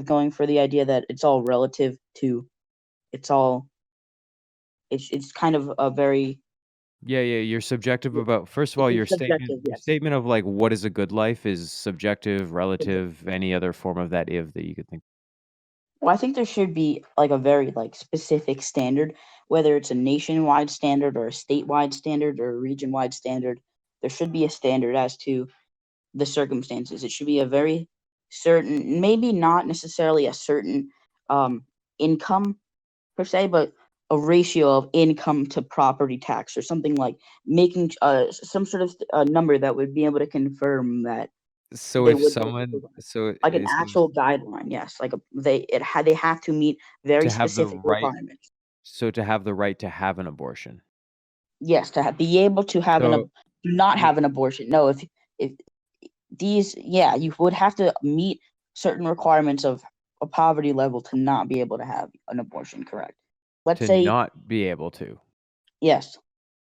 going for the idea that it's all relative to, it's kind of a very You're subjective about, first of all, it's your subjective, your yes. statement of like what is a good life is subjective, relative, any other form of that that you could think. Well, I think there should be like a very specific standard, whether it's a nationwide standard or a statewide standard or a region-wide standard. There should be a standard as to the circumstances. It should be a very certain, maybe not necessarily a certain income per se, but a ratio of income to property tax or something, like making some sort of number that would be able to confirm that So they if would be able someone, to, so like an so actual guideline, yes, like they have to meet very to have the specific right, requirements. so to have the right to have an abortion. Yes, to be able to have So do not have an abortion. No, if these, yeah, you would have to meet certain requirements of a poverty level to not be able to have an abortion. Correct. Let's to say not be able to. yes.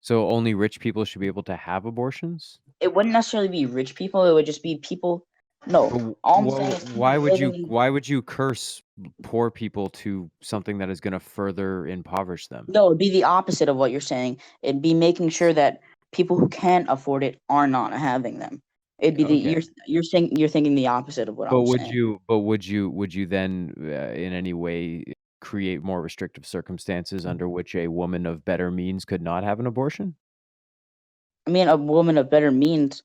So only rich people should be able to have abortions? It wouldn't necessarily be rich people. It would just be people. No, But all I'm saying is why people would you living. why would you curse poor people to something that is going to further impoverish them? No, it'd be the opposite of what you're saying. It'd be making sure that people who can't afford it are not having them. It'd be Okay. you're saying, you're thinking the opposite of what But I'm would saying. would you then in any way create more restrictive circumstances under which a woman of better means could not have an abortion? I mean, a woman of better means,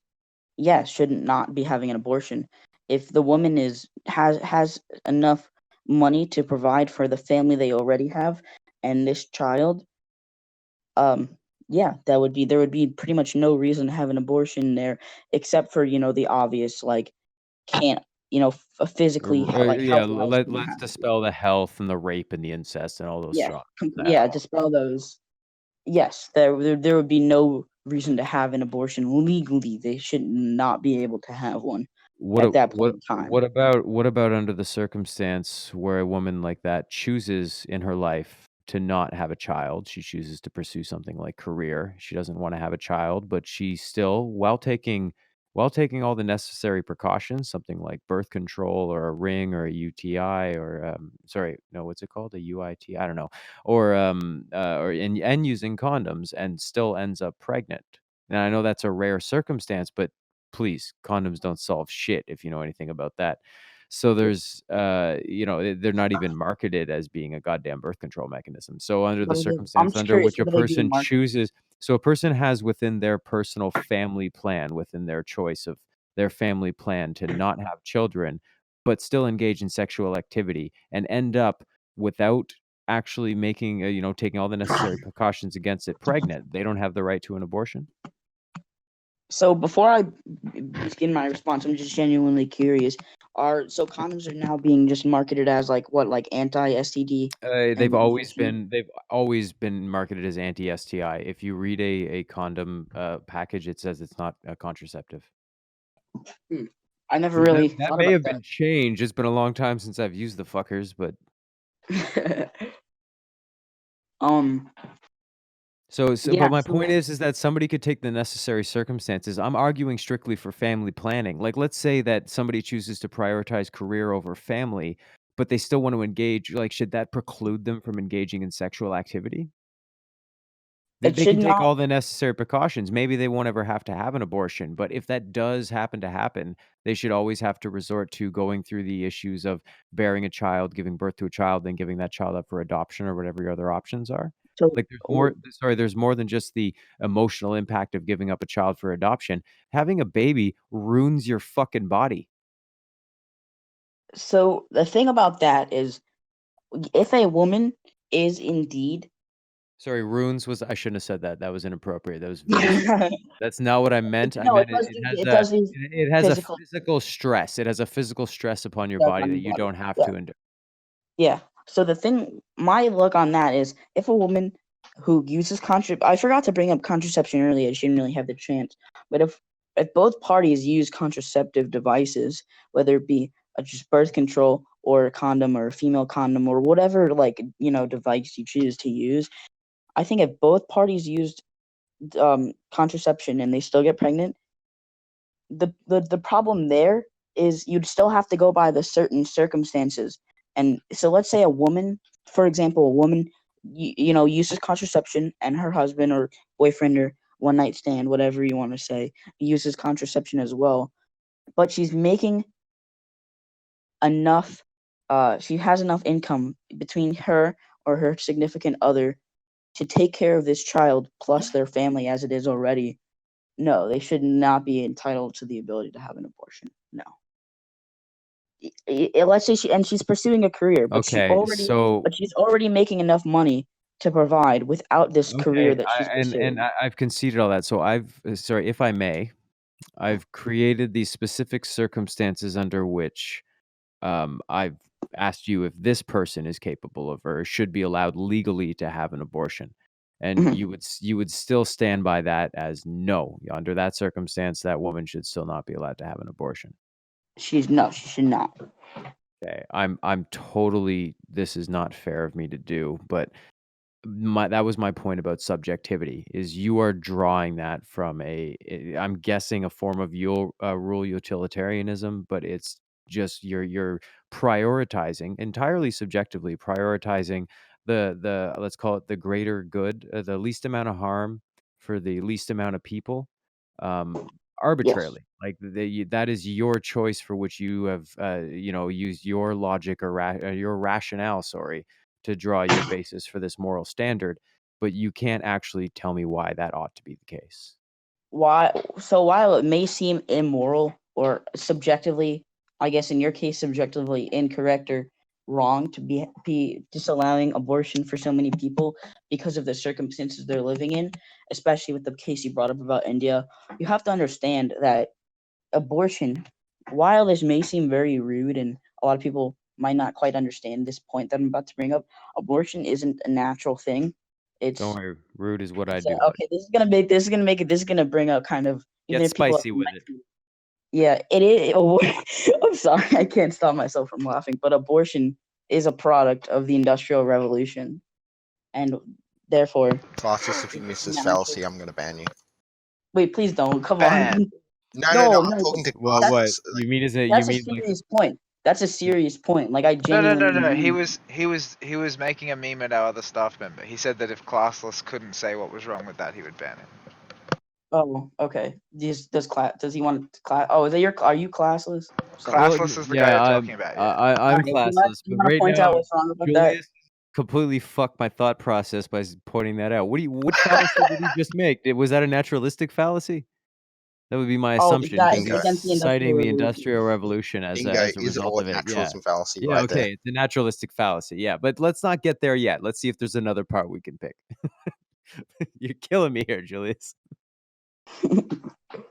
yes, shouldn't not be having an abortion. If the woman has enough money to provide for the family they already have and this child, yeah, there would be pretty much no reason to have an abortion there, except for the obvious, like can't physically like Yeah, health wise couldn't let's have it. dispel the health and the rape and the incest and all those Yeah, strong. yeah, dispel those. Yes, there would be no reason to have an abortion legally. They should not be able to have one at that point in time. What about under the circumstance where a woman like that chooses in her life to not have a child? She chooses to pursue something like career. She doesn't want to have a child, but she still, while taking all the necessary precautions, something like birth control or a ring or a UTI or sorry, no, what's it called? A UIT? I don't know. Or and using condoms and still ends up pregnant. Now I know that's a rare circumstance, but please, condoms don't solve shit if you know anything about that. So there's they're not even marketed as being a goddamn birth control mechanism. So under the I'm circumstance just under curious, which a what are they being person marketed? chooses, so a person has within their personal family plan, within their choice of their family plan to not have children, but still engage in sexual activity and end up without actually making taking all the necessary precautions against it pregnant, they don't have the right to an abortion. So before I begin my response, I'm just genuinely curious. So condoms are now being just marketed as like anti-STD? They've and always been marketed as anti-STI. If you read a condom package, it says it's not a contraceptive. I never really That thought may about have been changed. It's been a long time since I've used the fuckers, but that. but Yeah, my so point is that somebody could take the necessary circumstances. I'm arguing strictly for family planning. Like, let's say that somebody chooses to prioritize career over family, but they still want to engage. Like, should that preclude them from engaging in sexual activity? it They should can take not. all the necessary precautions. Maybe they won't ever have to have an abortion, but if that does happen to happen, they should always have to resort to going through the issues of bearing a child, giving birth to a child, then giving that child up for adoption or whatever your other options are. So Like there's more than just the emotional impact of giving up a child for adoption. Having a baby ruins your fucking body. So the thing about that is, if a woman is indeed Sorry, runes was I shouldn't have said that. That was inappropriate. That was very that's not what I meant. I no, meant it does these it has a physical. physical stress. It has a physical stress upon your Stuff body on that your you body. don't have Yeah. to endure. Yeah. So the thing, my look on that is, if a woman who uses I forgot to bring up contraception earlier. She didn't really have the chance. But if both parties use contraceptive devices, whether it be just birth control or a condom or a female condom or whatever device you choose to use, I think if both parties used contraception and they still get pregnant, the problem there is you'd still have to go by the certain circumstances. And so let's say a woman, for example, a woman uses contraception, and her husband or boyfriend or one night stand, whatever you want to say, uses contraception as well, but she's making enough she has enough income between her or her significant other to take care of this child plus their family as it is already. No, they should not be entitled to the ability to have an abortion. No. Let's say she's pursuing a career, but Okay, so she's already making enough money to provide without this career Okay, that she's pursuing. I've conceded all that. So sorry, if I may, I've created these specific circumstances under which I've asked you if this person is capable of or should be allowed legally to have an abortion, and Mhm. you would still stand by that as no. Under that circumstance, that woman should still not be allowed to have an abortion. She should not. Okay, I'm totally. This is not fair of me to do, but that was my point about subjectivity. Is you are drawing that from I'm guessing a form of rule utilitarianism, but it's just you're prioritizing entirely subjectively, prioritizing the let's call it the greater good, the least amount of harm for the least amount of people. Arbitrarily, like that is your choice for which you have used your logic or your rationale, sorry, to draw your basis for this moral standard, but you can't actually tell me why that ought to be the case. So while it may seem immoral or subjectively, I guess in your case subjectively incorrect or wrong to be disallowing abortion for so many people because of the circumstances they're living in, especially with the case you brought up about India, you have to understand that abortion, while this may seem very rude and a lot of people might not quite understand this point that I'm about to bring up, abortion isn't a natural thing. It's Don't worry, rude is what I do. okay. This is gonna bring up kind of even Get if people spicy with it. yeah, it is. I'm sorry, I can't stop myself from laughing. But abortion is a product of the Industrial Revolution, and therefore, Classes, if you miss this fallacy, I'm going to ban you. wait, please don't. Come Ban. on. No, I'm talking to Well, classes. what you mean is that That's you a mean like serious point. That's a serious point. Like I genuinely. No. He mean- was making a meme at our other staff member. He said that if Classless couldn't say what was wrong with that, he would ban him. Oh, okay. Does he want class? Oh, are you classless? Sorry. Classless is the guy you're talking about. Yeah. I'm Alright, classless, you but wanna right point now out what's wrong about that? Julius completely fucked my thought process by pointing that out. Which fallacy did he just make? Was that a naturalistic fallacy? That would be my Oh, assumption. that because is he's against the citing the Revolution. Industrial Revolution as Bingo a is result all of it. Yeah. naturalism fallacy Yeah. right Okay. there. It's a naturalistic fallacy. Yeah. But let's not get there yet. Let's see if there's another part we can pick. You're killing me here, Julius.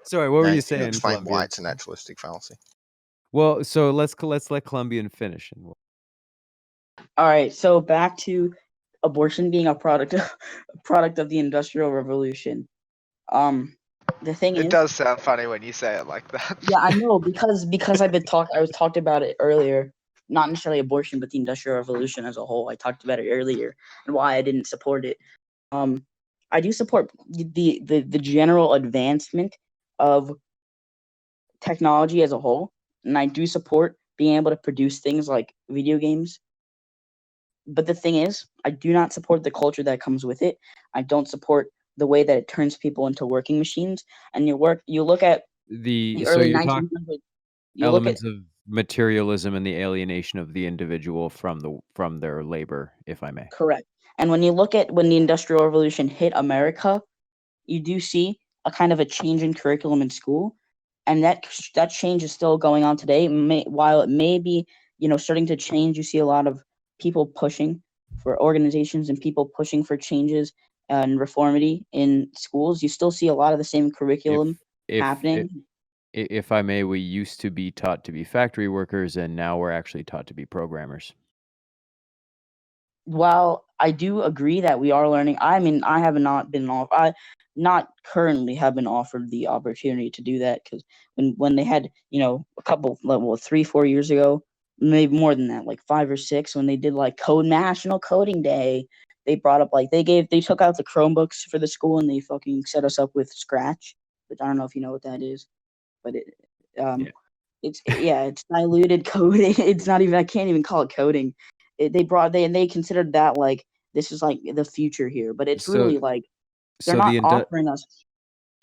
Sorry, what were you saying? Explain Columbia? why it's a naturalistic fallacy. Well, so let's let Columbian finish. And All right, so back to abortion being a product of the Industrial Revolution. The thing It is, does sound funny when you say it like that. yeah, I know because I was talked about it earlier. Not necessarily abortion, but the Industrial Revolution as a whole. I talked about it earlier and why I didn't support it. I do support the general advancement of technology as a whole, and I do support being able to produce things like video games. But the thing is, I do not support the culture that comes with it. I don't support the way that it turns people into working machines. And you look at the so early you're 1900s. talking You look at elements of materialism and the alienation of the individual from their labor, if I may. correct. And when you look at when the Industrial Revolution hit America, you do see a kind of a change in curriculum in school, and that change is still going on today. While it may be starting to change, you see a lot of people pushing for organizations and people pushing for changes and reformity in schools. You still see a lot of the same curriculum happening. If I may, we used to be taught to be factory workers, and now we're actually taught to be programmers. While I do agree that we are learning, I mean, I have not been not currently have been offered the opportunity to do that because when they had a couple 3-4 years ago, maybe more than that, like 5 or 6, when they did like National Coding Day, they brought up like they took out the Chromebooks for the school and they fucking set us up with Scratch, which I don't know if you know what that is, but it's diluted coding. It's not even, I can't even call it coding. They considered that like this is like the future here, but it's really like they're not offering us.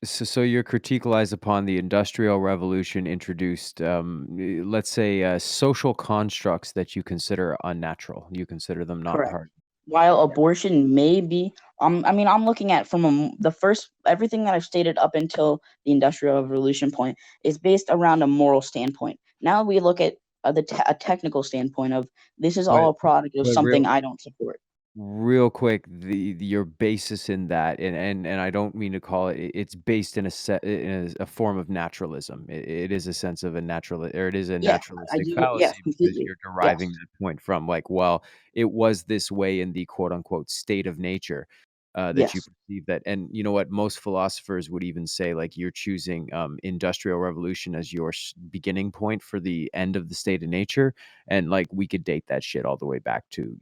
So your critique lies upon the Industrial Revolution introduced, let's say, social constructs that you consider unnatural. You consider them not Correct. part. While abortion may be, I mean, I'm looking at from the first everything that I've stated up until the Industrial Revolution point is based around a moral standpoint. Now we look at a technical standpoint of this is all a product of something I don't support. real quick, your basis in that, and I don't mean to call it. It's based in a form of naturalism. It is a sense of a natural, or it is a Yeah, I naturalistic do. Yes, fallacy because completely. you're Yes. deriving that point from like, well, it was this way in the quote unquote state of nature. That you Yes. perceive that, and you know what, most philosophers would even say like you're choosing industrial revolution as your beginning point for the end of the state of nature, and like we could date that shit all the way back to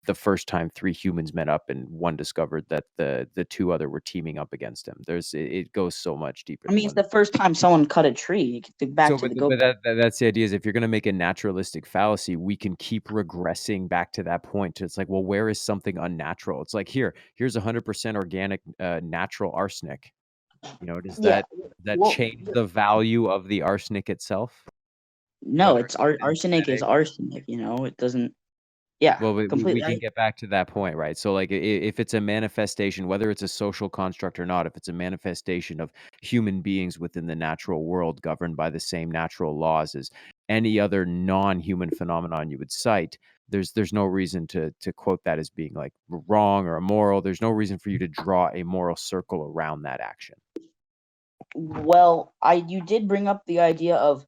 the first time three humans met up and one discovered that the two other were teaming up against him. It goes so much deeper I than mean, it's when. the first time someone cut a tree. Back So, to but, the but goat. that's the idea is if you're going to make a naturalistic fallacy, we can keep regressing back to that point. It's like, well, where is something unnatural? It's like here's 100% organic, natural arsenic. Does Yeah. that Well, change the value of the arsenic itself? no, Whether it's it's arsenic is synthetic. arsenic. It doesn't. Yeah, Well, we can completely. get back to that point, right? So, like, if it's a manifestation, whether it's a social construct or not, if it's a manifestation of human beings within the natural world governed by the same natural laws as any other non-human phenomenon you would cite, there's no reason to quote that as being like wrong or immoral. There's no reason for you to draw a moral circle around that action. Well, you did bring up the idea of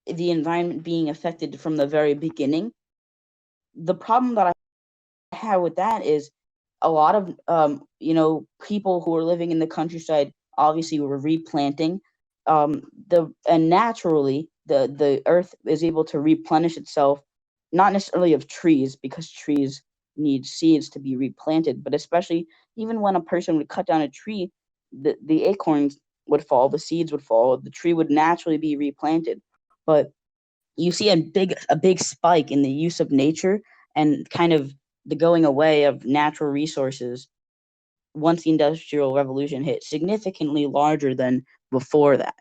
the environment being affected from the very beginning. The problem that I have with that is a lot of people who are living in the countryside obviously were replanting, and naturally the earth is able to replenish itself, not necessarily of trees, because trees need seeds to be replanted, but especially even when a person would cut down a tree, the acorns would fall, the seeds would fall, the tree would naturally be replanted. But you see a big spike in the use of nature and kind of the going away of natural resources once the Industrial Revolution hit, significantly larger than before that.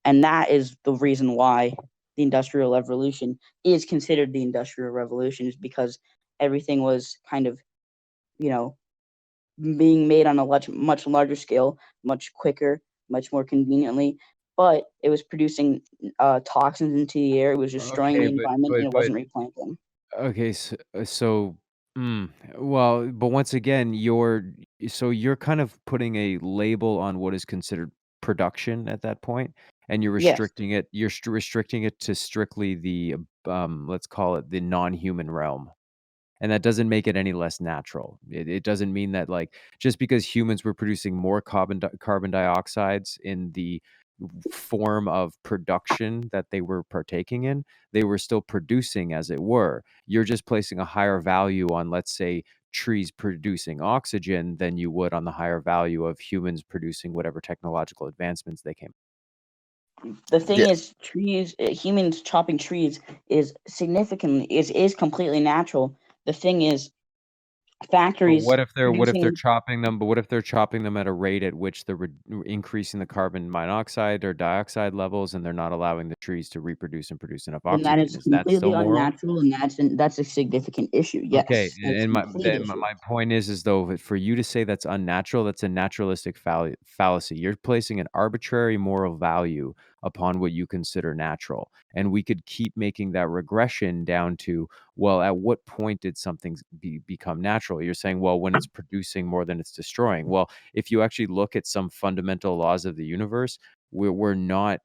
And that is the reason why the Industrial Revolution is considered the Industrial Revolution, is because everything was kind of, being made on a much larger scale, much quicker, much more conveniently. But it was producing toxins into the air. It was destroying the Okay, environment, and it but wasn't replanting. okay, well, but once again, you're kind of putting a label on what is considered production at that point, and you're Yes. restricting it. You're restricting it to strictly the let's call it the non-human realm, and that doesn't make it any less natural. It doesn't mean that like just because humans were producing more carbon dioxides in the form of production that they were partaking in, they were still producing as it were. You're just placing a higher value on, let's say, trees producing oxygen than you would on the higher value of humans producing whatever technological advancements they came. The thing Yeah. is, humans chopping trees is completely natural. The thing is, But factories what if they're producing. chopping them? But what if they're chopping them at a rate at which they're increasing the carbon monoxide or dioxide levels, and they're not allowing the trees to reproduce and produce enough Then that oxygen? is Is that completely still moral? unnatural, and that's a significant issue. Okay, Yes, that's a and complete issue. my point is though for you to say that's unnatural, that's a naturalistic fallacy. You're placing an arbitrary moral value upon what you consider natural, and we could keep making that regression down to, well, at what point did something become natural? You're saying, well, when it's producing more than it's destroying. Well, if you actually look at some fundamental laws of the universe, we're not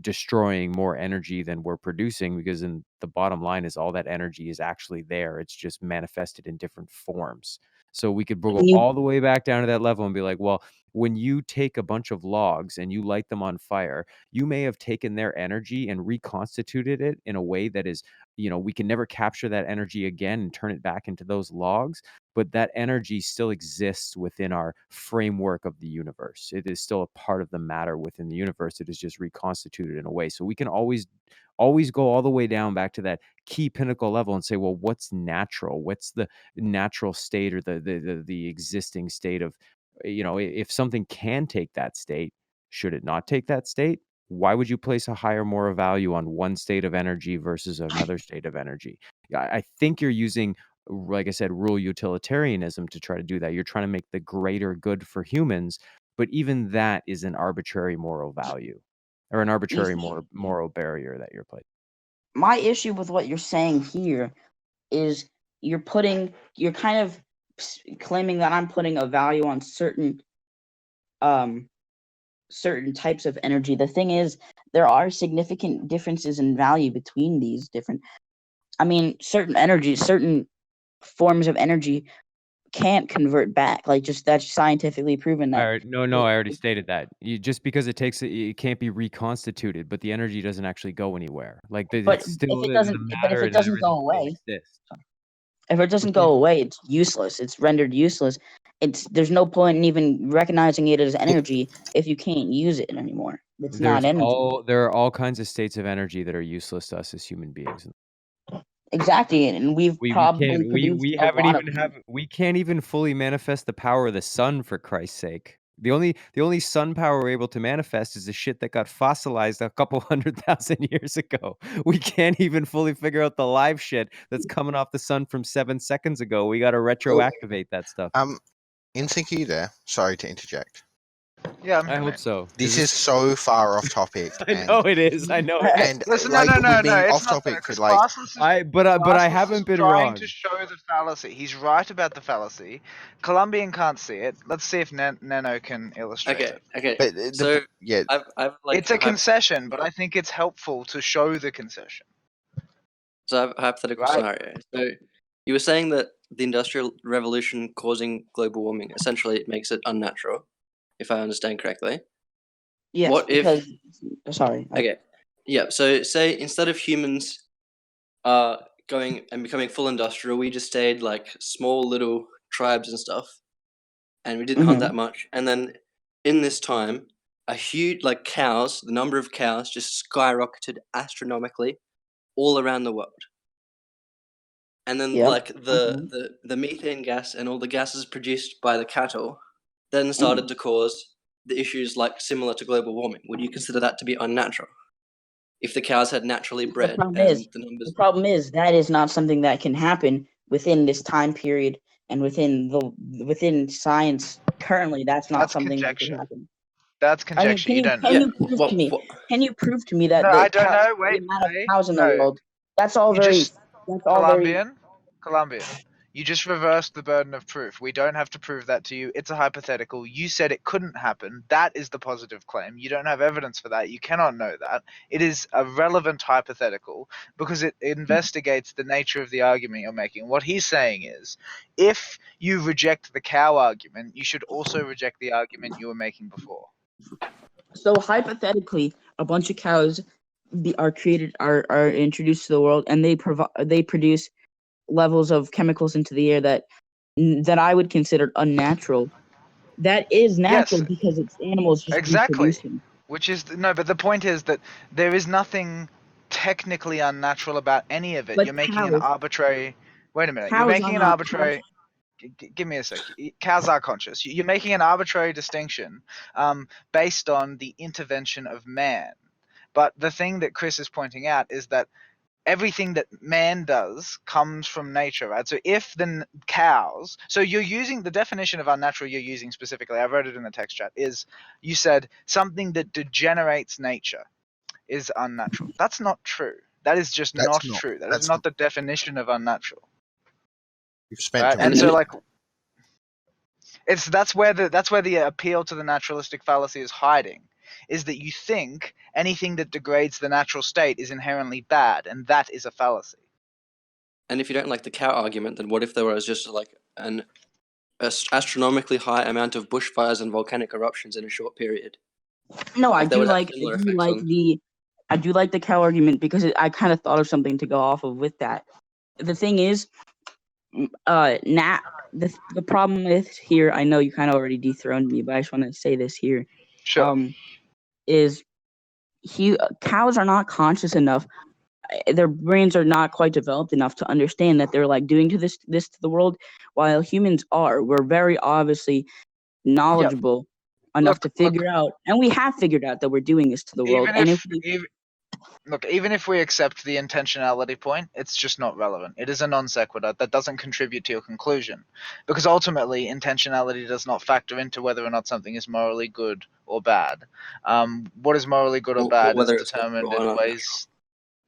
destroying more energy than we're producing, because in the bottom line is all that energy is actually there. It's just manifested in different forms. So we could go all the way back down to that level and be like, well, when you take a bunch of logs and you light them on fire, you may have taken their energy and reconstituted it in a way that is, we can never capture that energy again and turn it back into those logs, but that energy still exists within our framework of the universe. It is still a part of the matter within the universe. It is just reconstituted in a way. So we can always go all the way down back to that key pinnacle level and say, well, what's natural? What's the natural state or the existing state of, if something can take that state, should it not take that state? Why would you place a higher moral value on one state of energy versus another state of energy? I think you're using, like I said, rule utilitarianism to try to do that. You're trying to make the greater good for humans, but even that is an arbitrary moral value or an arbitrary moral barrier that you're placing. My issue with what you're saying here is you're kind of claiming that I'm putting a value on certain types of energy. The thing is, there are significant differences in value between these different. I mean, certain forms of energy can't convert back. Like, just that's scientifically proven that. I already stated that. Just because it can't be reconstituted, but the energy doesn't actually go anywhere. Like But it's still if it the doesn't, matter and everything go still away, exists. if it doesn't go away, it's useless. It's rendered useless. There's no point in even recognizing it as energy if you can't use it anymore. It's not energy. There are all kinds of states of energy that are useless to us as human beings. Exactly, and we've probably produced we a haven't lot of even them. we can't even fully manifest the power of the sun, for Christ's sake. The only sun power we're able to manifest is the shit that got fossilized a couple 100,000 years ago. We can't even fully figure out the live shit that's coming off the sun from 7 seconds ago. We got to retroactivate that stuff. Insync, are you there? Sorry to interject. Yeah, I hope so. This is so far off topic. I know it is. I know it is. And Listen, like, no, we're being it's off not topic that, for 'cause like. But I Classless haven't is been trying wrong. to show the fallacy. He's right about the fallacy. Colombian can't see it. Let's see if Nano can illustrate it. Okay. But So yeah, I've like it's a concession, but I think it's helpful to show the concession. So I have a hypothetical Right. scenario. So you were saying that the Industrial Revolution causing global warming, essentially it makes it unnatural, if I understand correctly. Yes, What because if... sorry. Okay. Yeah, so say instead of humans going and becoming full industrial, we just stayed like small little tribes and stuff, and we didn't hunt that much. And then in this time, a huge, like cows, the number of cows just skyrocketed astronomically all around the world. And then like the methane gas and all the gases produced by the cattle then started to cause the issues like similar to global warming. Would you consider that to be unnatural? If the cows had naturally bred and the numbers... The problem is that is not something that can happen within this time period and within science currently. That's not something that can happen. That's conjecture. You don't know. Can you prove to me that No, the I don't know. Wait, the amount of wait, cows in the no. world? That's all You very. just That's all very. Colombian. You just reversed the burden of proof. We don't have to prove that to you. It's a hypothetical. You said it couldn't happen. That is the positive claim. You don't have evidence for that. You cannot know that. It is a relevant hypothetical because it investigates the nature of the argument you're making. What he's saying is, if you reject the cow argument, you should also reject the argument you were making before. So hypothetically, a bunch of cows are introduced to the world, and they produce levels of chemicals into the air that I would consider unnatural. That is natural because it's animals just reproducing. Which is no, but the point is that there is nothing technically unnatural about any of it. But you're making an arbitrary. Wait a minute. You're making an arbitrary. Give me a sec. Cows are conscious. You're making an arbitrary distinction based on the intervention of man. But the thing that Chris is pointing out is that everything that man does comes from nature, right? So if the cows, so you're using the definition of unnatural you're using specifically, I wrote it in the text chat, is you said something that degenerates nature is unnatural. That's not true. That is just not true. That is not the definition of unnatural. You've spent right? And so like that's where the appeal to the naturalistic fallacy is hiding. Is that you think anything that degrades the natural state is inherently bad, and that is a fallacy. And if you don't like the cow argument, then what if there was just like an astronomically high amount of bushfires and volcanic eruptions in a short period? No, I do like the cow argument because I kind of thought of something to go off of with that. The thing is, the problem with here, I know you kind of already dethroned me, but I just want to say this here. Sure. Is cows are not conscious enough. Their brains are not quite developed enough to understand that they're like doing this to the world, while humans are. We're very obviously knowledgeable enough to figure out, and we have figured out that we're doing this to the world. Even if we accept the intentionality point, it's just not relevant. It is a non sequitur that doesn't contribute to your conclusion. Because ultimately, intentionality does not factor into whether or not something is morally good or bad. What is morally good or bad is determined in ways...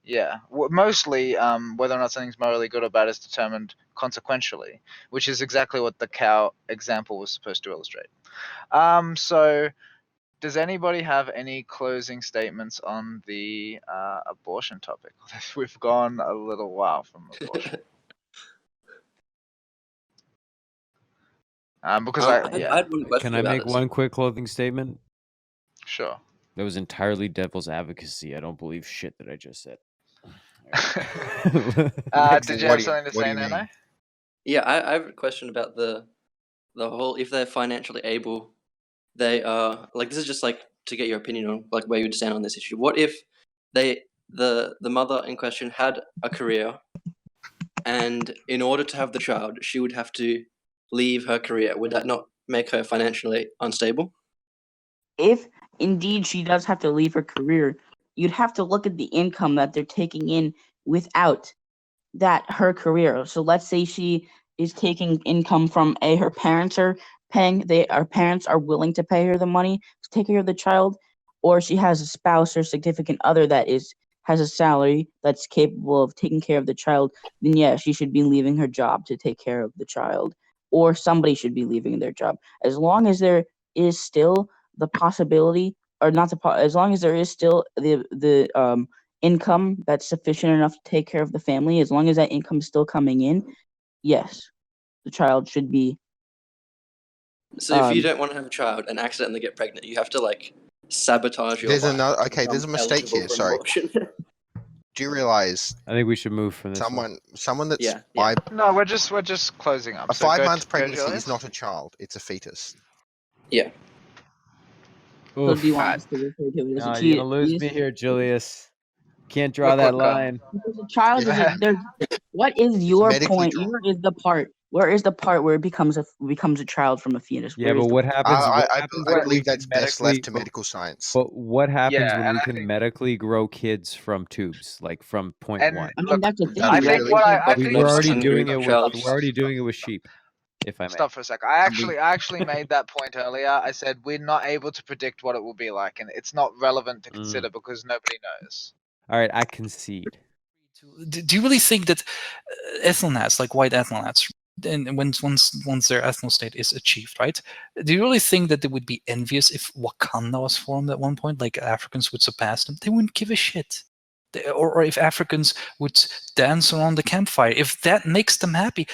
Yeah, mostly whether or not something's morally good or bad is determined consequentially, which is exactly what the cow example was supposed to illustrate. So does anybody have any closing statements on the abortion topic? We've gone a little while from abortion. Because I had one question Can I about make this. one quick closing statement? Sure. That was entirely devil's advocacy. I don't believe shit that I just said. Did you have something to say, Nano? Yeah, I have a question about the whole, if they're financially able, they are like, this is just like to get your opinion on like where you would stand on this issue. What if the mother in question had a career, and in order to have the child, she would have to leave her career? Would that not make her financially unstable? If indeed she does have to leave her career, you'd have to look at the income that they're taking in without that her career. So let's say she is taking income from her parents are paying, her parents are willing to pay her the money to take care of the child, or she has a spouse or significant other that has a salary that's capable of taking care of the child, then yeah, she should be leaving her job to take care of the child, or somebody should be leaving their job. As long as there is still the possibility, or not as long as there is still the income that's sufficient enough to take care of the family, as long as that income is still coming in, yes, the child should be. So if you don't want to have a child and accidentally get pregnant, you have to like sabotage your There's life. another. to Okay, there's a become mistake eligible here. for an Sorry. abortion. Do you realize I think we should move from this. someone that's Yeah. No, we're just closing up. a So 5 go month go, pregnancy Julius. is not a child; it's a fetus. Yeah. So do you want us to refer to it as a No, cheat? you're gonna lose me here, Julius. Can't draw that line. Because a child is what is your medically point? Where is the part? Where is the part where it becomes a child from a fetus? Yeah, Where but is the what part? happens? What I happens believe when we that's can best medically? left to medical science. But what happens Yeah, when and we I can think- medically grow kids from tubes, like from point And one? I mean, look, that's a thing, I think right? what I We're think already doing it with child. we're already doing it with sheep, if I may. Stop for a sec. I actually made that point earlier. I said we're not able to predict what it will be like, and it's not relevant to consider because nobody knows. All right, I concede. Do you really think that ethnonats, like white ethnonats, and once their ethno state is achieved, right? Do you really think that they would be envious if Wakanda was formed at one point, like Africans would surpass them? They wouldn't give a shit. Or if Africans would dance around the campfire, if that makes them happy,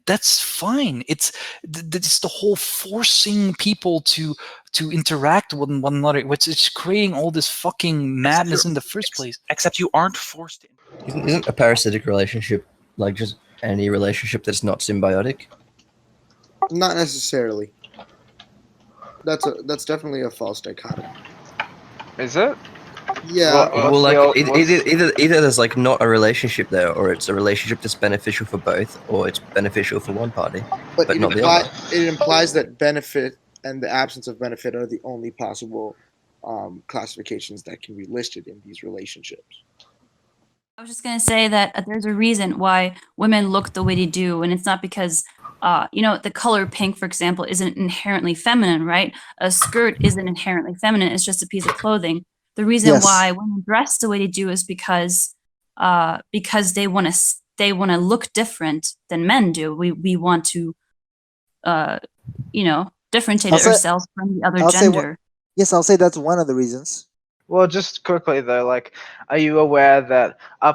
that's fine. It's the whole forcing people to interact with one another, which is creating all this fucking madness in the first place. Except you aren't forced to. Isn't a parasitic relationship like just any relationship that's not symbiotic? Not necessarily. That's definitely a false dichotomy. Is it? Yeah. Well, like either there's like not a relationship there, or it's a relationship that's beneficial for both, or it's beneficial for one party, but not the other. It implies that benefit and the absence of benefit are the only possible classifications that can be listed in these relationships. I was just going to say that there's a reason why women look the way they do, and it's not because, the color pink, for example, isn't inherently feminine, right? A skirt isn't inherently feminine. It's just a piece of clothing. The reason why women dress the way they do is because they want to look different than men do. We want to, differentiate ourselves from the other gender. Yes, I'll say that's one of the reasons. Well, just quickly though, like, are you aware that up